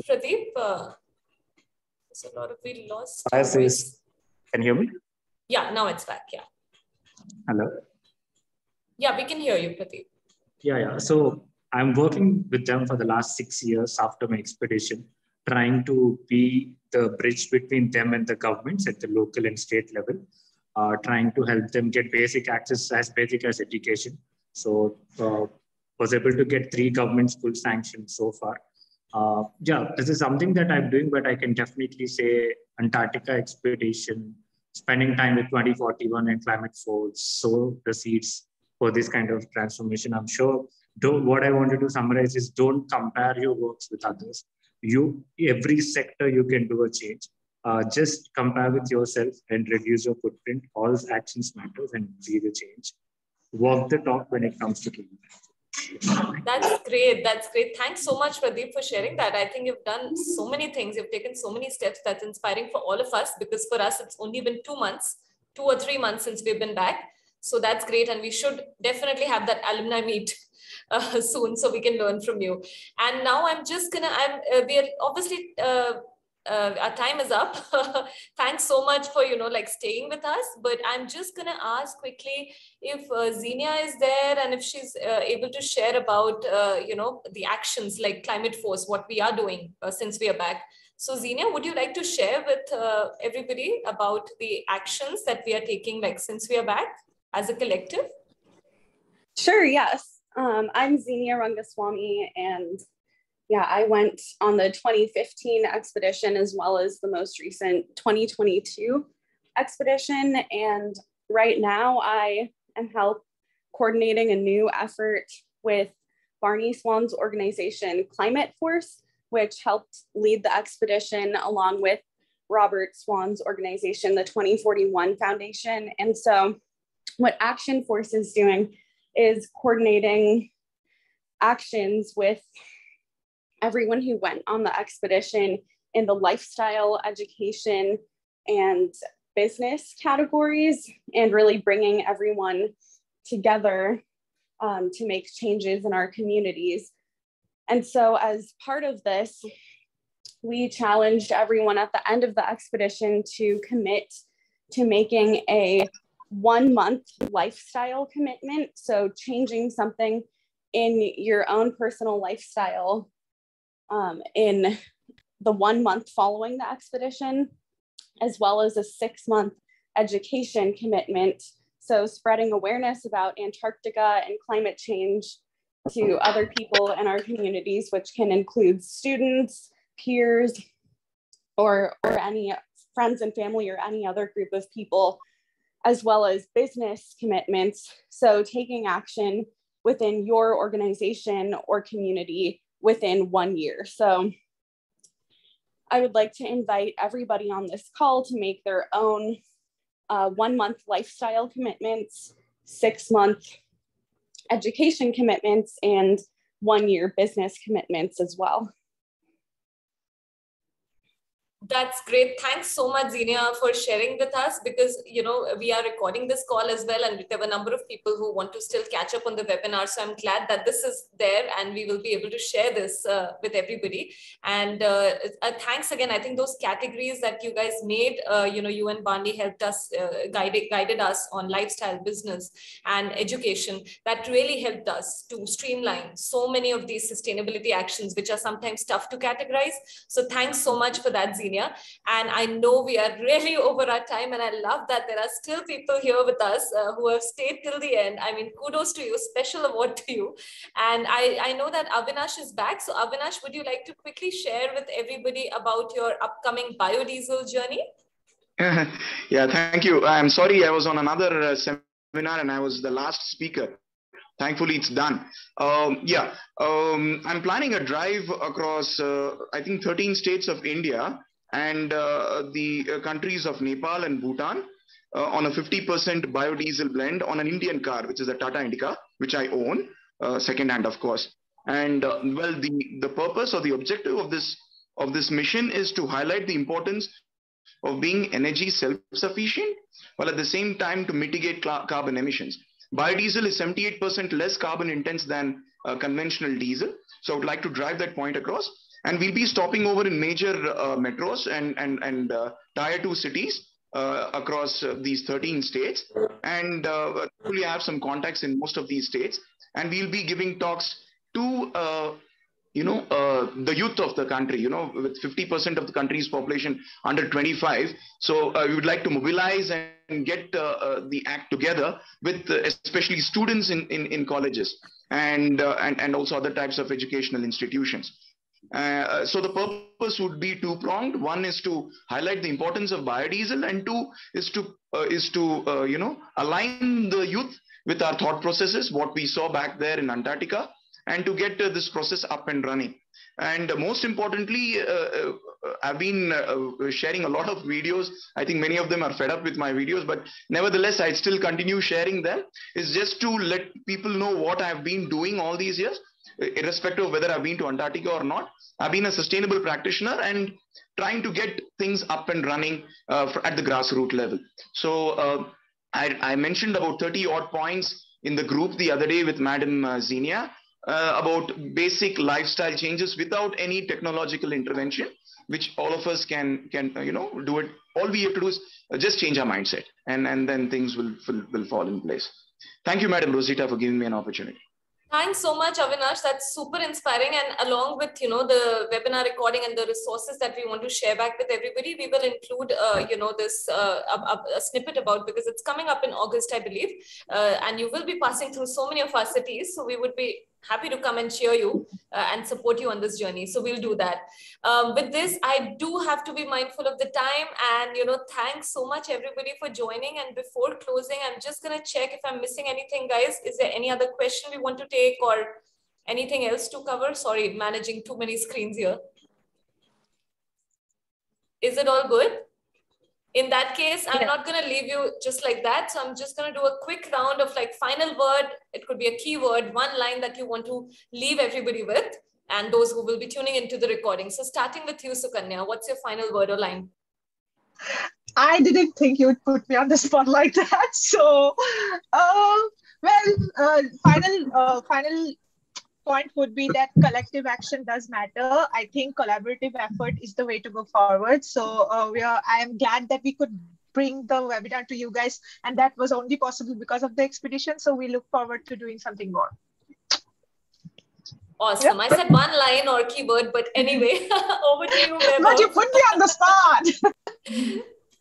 [SPEAKER 1] Pradeep, there's a lot of we lost.
[SPEAKER 21] Can you hear me?
[SPEAKER 1] Yeah, now it's back. Yeah.
[SPEAKER 21] Hello.
[SPEAKER 1] Yeah, we can hear you, Pradeep.
[SPEAKER 21] Yeah. So I'm working with them for the last 6 years after my expedition, trying to be the bridge between them and the governments at the local and state level, trying to help them get basic access, as basic as education, So was able to get 3 governments full sanction so far. Yeah, this is something that I'm doing, but I can definitely say Antarctica expedition, spending time with 2041 and Climate Force, sow the seeds for this kind of transformation. I'm sure what I wanted to summarize is don't compare your works with others. Every sector you can do a change. Just compare with yourself and reduce your footprint. All actions matters and be the change. Walk the talk when it comes to climate.
[SPEAKER 1] That's great. That's great. Thanks so much, Pradeep, for sharing that. I think you've done so many things. You've taken so many steps. That's inspiring for all of us, because for us, it's only been 2 months, 2 or 3 months since we've been back. So that's great. And we should definitely have that alumni meet soon so we can learn from you. And now I'm just gonna, we are obviously, our time is up. Thanks so much for, like staying with us. But I'm just gonna ask quickly if Xenia is there and if she's able to share about, the actions like Climate Force, what we are doing since we are back. So Xenia, would you like to share with everybody about the actions that we are taking like since we are back as a collective?
[SPEAKER 3] Sure, yes. I'm Xenia Rangaswamy, and yeah, I went on the 2015 expedition as well as the most recent 2022 expedition. And right now I am coordinating a new effort with Barney Swan's organization, Climate Force, which helped lead the expedition along with Robert Swan's organization, the 2041 Foundation. And so what Action Force is doing is coordinating actions with everyone who went on the expedition in the lifestyle, education, and business categories, and really bringing everyone together to make changes in our communities. And so as part of this, we challenged everyone at the end of the expedition to commit to making a 1-month lifestyle commitment. So changing something in your own personal lifestyle in the 1 month following the expedition, as well as a 6-month education commitment. So spreading awareness about Antarctica and climate change to other people in our communities, which can include students, peers, or any friends and family or any other group of people, as well as business commitments. So taking action within your organization or community within 1 year. So I would like to invite everybody on this call to make their own 1-month lifestyle commitments, 6-month education commitments, and 1-year business commitments as well.
[SPEAKER 1] That's great. Thanks so much, Xenia, for sharing with us, because, we are recording this call as well, and there were a number of people who want to still catch up on the webinar. So I'm glad that this is there and we will be able to share this with everybody. And thanks again. I think those categories that you guys made, you and Barney helped us, guided us on lifestyle, business, and education. That really helped us to streamline so many of these sustainability actions, which are sometimes tough to categorize. So thanks so much for that, Xenia. And I know we are really over our time, and I love that there are still people here with us who have stayed till the end. I mean, kudos to you, special award to you. And I know that Avinash is back. So Avinash, would you like to quickly share with everybody about your upcoming biodiesel journey?
[SPEAKER 22] Yeah, thank you. I'm sorry, I was on another seminar and I was the last speaker. Thankfully, it's done. I'm planning a drive across, I think, 13 states of India and the countries of Nepal and Bhutan on a 50% biodiesel blend on an Indian car, which is a Tata Indica, which I own, second-hand, of course. And the purpose or the objective of this mission is to highlight the importance of being energy self-sufficient, while at the same time to mitigate carbon emissions. Biodiesel is 78% less carbon intense than conventional diesel. So I would like to drive that point across. And we'll be stopping over in major metros and tier 2 cities across these 13 states. And we have some contacts in most of these states. And we'll be giving talks to the youth of the country, with 50% of the country's population under 25. So we would like to mobilize and get the act together with especially students in colleges and also other types of educational institutions. So the purpose would be two-pronged. One is to highlight the importance of biodiesel, and two is to align the youth with our thought processes, what we saw back there in Antarctica, and to get this process up and running. And most importantly, I've been sharing a lot of videos. I think many of them are fed up with my videos, but nevertheless, I still continue sharing them. It's just to let people know what I've been doing all these years, irrespective of whether I've been to Antarctica or not. I've been a sustainable practitioner and trying to get things up and running at the grassroots level. So I mentioned about 30 odd points in the group the other day with Madam Xenia about basic lifestyle changes without any technological intervention, which all of us can do it. All we have to do is just change our mindset, and then things will fall in place. Thank you, Madam Rosita, for giving me an opportunity.
[SPEAKER 1] Thanks so much, Avinash. That's super inspiring. And along with, the webinar recording and the resources that we want to share back with everybody, we will include, this a snippet about, because it's coming up in August, I believe. And you will be passing through so many of our cities. So we would be happy to come and cheer you and support you on this journey. So we'll do that. With this, I do have to be mindful of the time, and, thanks so much everybody for joining. And before closing, I'm just going to check if I'm missing anything, guys. Is there any other question we want to take or anything else to cover? Sorry, managing too many screens here. Is it all good? In that case, I'm not going to leave you just like that. So I'm just going to do a quick round of final word. It could be a keyword, one line that you want to leave everybody with, and those who will be tuning into the recording. So starting with you, Sukanya, what's your final word or line?
[SPEAKER 14] I didn't think you would put me on the spot like that. So, final point would be that collective action does matter. I think collaborative effort is the way to go forward. So I am glad that we could bring the webinar to you guys, and that was only possible because of the expedition. So we look forward to doing something more.
[SPEAKER 1] Awesome. Yep. I said one line or keyword, but anyway, over to you, Weber.
[SPEAKER 14] But you put me on the spot.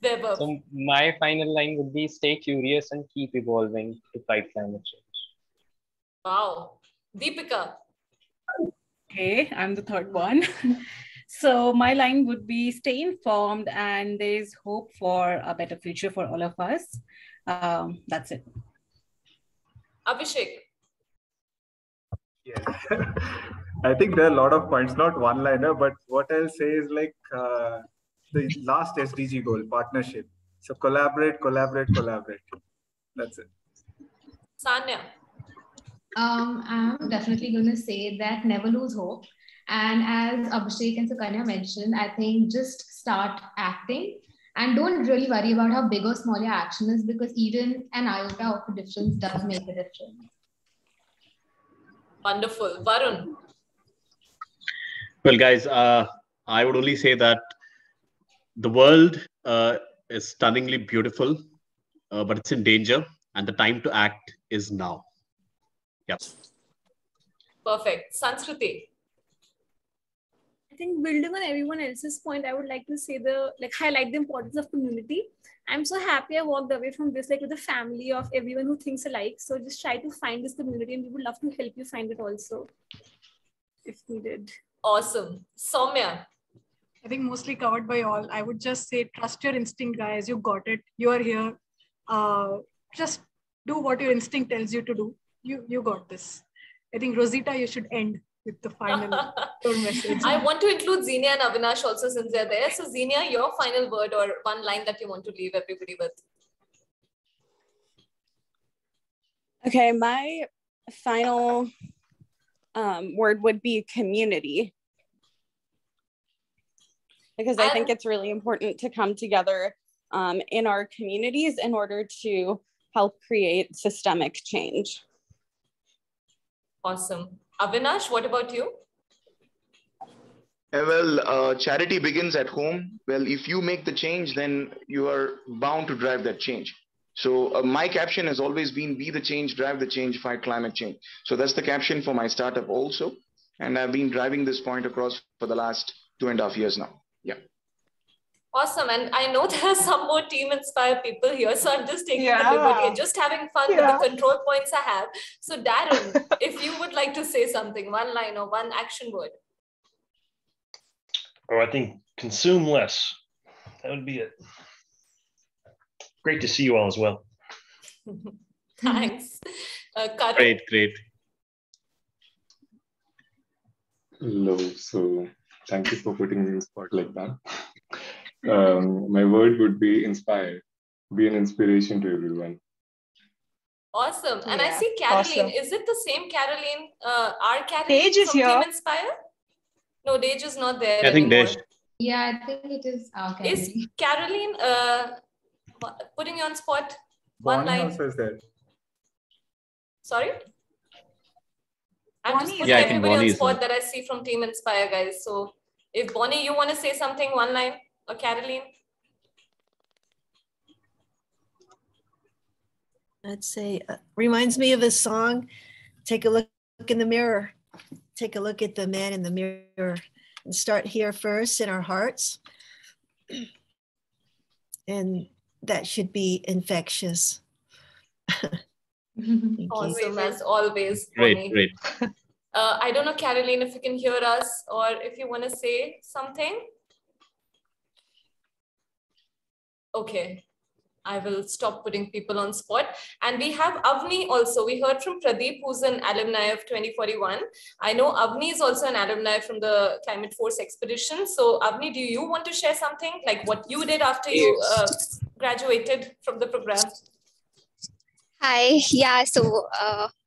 [SPEAKER 1] Weber.
[SPEAKER 16] So my final line would be stay curious and keep evolving to fight climate change.
[SPEAKER 1] Wow. Deepika.
[SPEAKER 15] Okay, I'm the third one. So my line would be stay informed, and there is hope for a better future for all of us. That's it.
[SPEAKER 1] Abhishek.
[SPEAKER 6] Yes. I think there are a lot of points, not one-liner, but what I'll say is the last SDG goal, partnership. So collaborate, collaborate, collaborate. That's it.
[SPEAKER 1] Sanya.
[SPEAKER 19] I'm definitely going to say that never lose hope. And as Abhishek and Sukanya mentioned, I think just start acting and don't really worry about how big or small your action is, because even an iota of a difference does make a difference.
[SPEAKER 1] Wonderful. Varun.
[SPEAKER 2] Well, guys, I would only say that the world is stunningly beautiful, but it's in danger, and the time to act is now. Yep.
[SPEAKER 1] Perfect. Sanskriti.
[SPEAKER 17] I think building on everyone else's point, I would like to say highlight the importance of community. I'm so happy I walked away from this with a family of everyone who thinks alike. So just try to find this community, and we would love to help you find it also, if needed.
[SPEAKER 1] Awesome. Soumya.
[SPEAKER 18] I think mostly covered by all. I would just say trust your instinct, guys. You got it. You are here. Just do what your instinct tells you to do. You got this. I think Rosita, you should end with the final message.
[SPEAKER 1] I want to include Xenia and Avinash also, since they're there. So Xenia, your final word or one line that you want to leave everybody with.
[SPEAKER 3] Okay, my final word would be community. Because I think it's really important to come together in our communities in order to help create systemic change.
[SPEAKER 1] Awesome. Avinash, what about you?
[SPEAKER 22] Well, charity begins at home. Well, if you make the change, then you are bound to drive that change. So my caption has always been, be the change, drive the change, fight climate change. So that's the caption for my startup also. And I've been driving this point across for the last 2.5 years now. Yeah.
[SPEAKER 1] Awesome. And I know there are some more Team Inspire people here, so I'm just taking the liberty and just having fun with the control points I have. So Darren, if you would like to say something, one line or one action word.
[SPEAKER 7] Oh, I think consume less. That would be it. Great to see you all as well.
[SPEAKER 1] Thanks.
[SPEAKER 2] Great.
[SPEAKER 8] Hello. So thank you for putting me in the spot like that. My word would be inspire. Be an inspiration to everyone.
[SPEAKER 1] Awesome. And I see Caroline. Awesome. Is it the same Caroline? Our Caroline
[SPEAKER 14] Dej is
[SPEAKER 1] from
[SPEAKER 14] here.
[SPEAKER 1] Team Inspire? No, Dej is not there
[SPEAKER 2] I think
[SPEAKER 1] anymore.
[SPEAKER 2] Dej.
[SPEAKER 19] Yeah, I think it is. Okay.
[SPEAKER 1] Is Caroline putting you on spot? One
[SPEAKER 6] Bonnie
[SPEAKER 1] line.
[SPEAKER 6] also is there.
[SPEAKER 1] Sorry? I'm just putting
[SPEAKER 2] Yeah, I think
[SPEAKER 1] everybody
[SPEAKER 2] Bonnie
[SPEAKER 1] on
[SPEAKER 2] is
[SPEAKER 1] spot that I see from Team Inspire, guys. So if Bonnie, you want to say something, one line, or Caroline?
[SPEAKER 23] I'd say, reminds me of a song, take a look in the mirror. Take a look at the man in the mirror and start here first in our hearts. And that should be infectious.
[SPEAKER 1] Awesome, as always,
[SPEAKER 2] Great,
[SPEAKER 1] Bonnie.
[SPEAKER 2] great.
[SPEAKER 1] I don't know, Caroline, if you can hear us or if you want to say something. Okay, I will stop putting people on spot. And we have Avni also. We heard from Pradeep, who's an alumni of 2041. I know Avni is also an alumni from the Climate Force Expedition. So Avni, do you want to share something like what you did after you graduated from the program?
[SPEAKER 24] Hi, yeah, so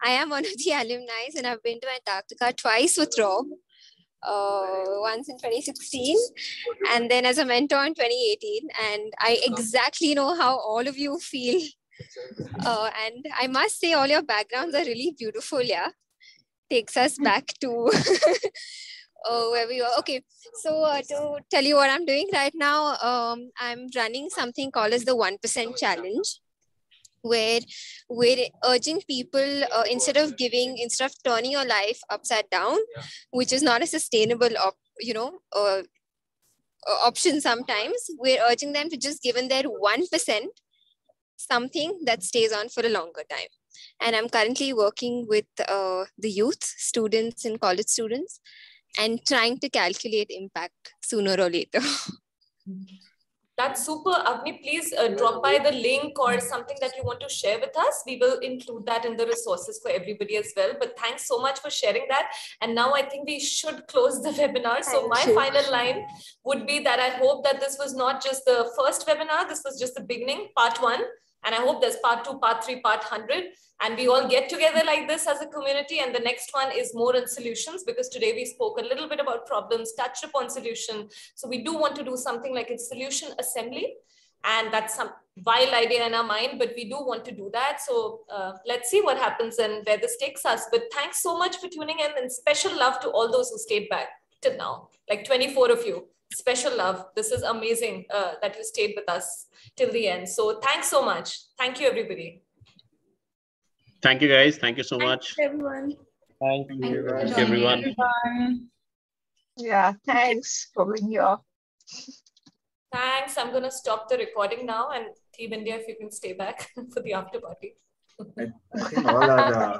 [SPEAKER 24] I am one of the alumni and I've been to Antarctica twice with Rob, once in 2016 and then as a mentor in 2018. And I exactly know how all of you feel. And I must say all your backgrounds are really beautiful, yeah. Takes us back to where we were. Okay, so to tell you what I'm doing right now, I'm running something called as the 1% Challenge, where we're urging people instead of turning your life upside down, which is not a sustainable option sometimes, we're urging them to just give in their 1% something that stays on for a longer time. And I'm currently working with the youth, students and college students, and trying to calculate impact sooner or later.
[SPEAKER 1] That's super. Avni, please drop by the link or something that you want to share with us. We will include that in the resources for everybody as well. But thanks so much for sharing that. And now I think we should close the webinar. So my final line would be that I hope that this was not just the first webinar. This was just the beginning, part 1. And I hope there's part 2, part 3, part 100. And we all get together like this as a community. And the next one is more on solutions, because today we spoke a little bit about problems, touched upon solution. So we do want to do something like a solution assembly. And that's some wild idea in our mind, but we do want to do that. So let's see what happens and where this takes us. But thanks so much for tuning in, and special love to all those who stayed back till now, like 24 of you. Special love. This is amazing that you stayed with us till the end. So thanks so much. Thank you, everybody.
[SPEAKER 2] Thank you, guys. Thank you so much.
[SPEAKER 23] Everyone.
[SPEAKER 16] Thank you.
[SPEAKER 2] Thank you, everyone.
[SPEAKER 14] Yeah, thanks for being here.
[SPEAKER 1] Thanks. I'm going to stop the recording now, and Team India, if you can stay back for the after party.
[SPEAKER 6] I think all are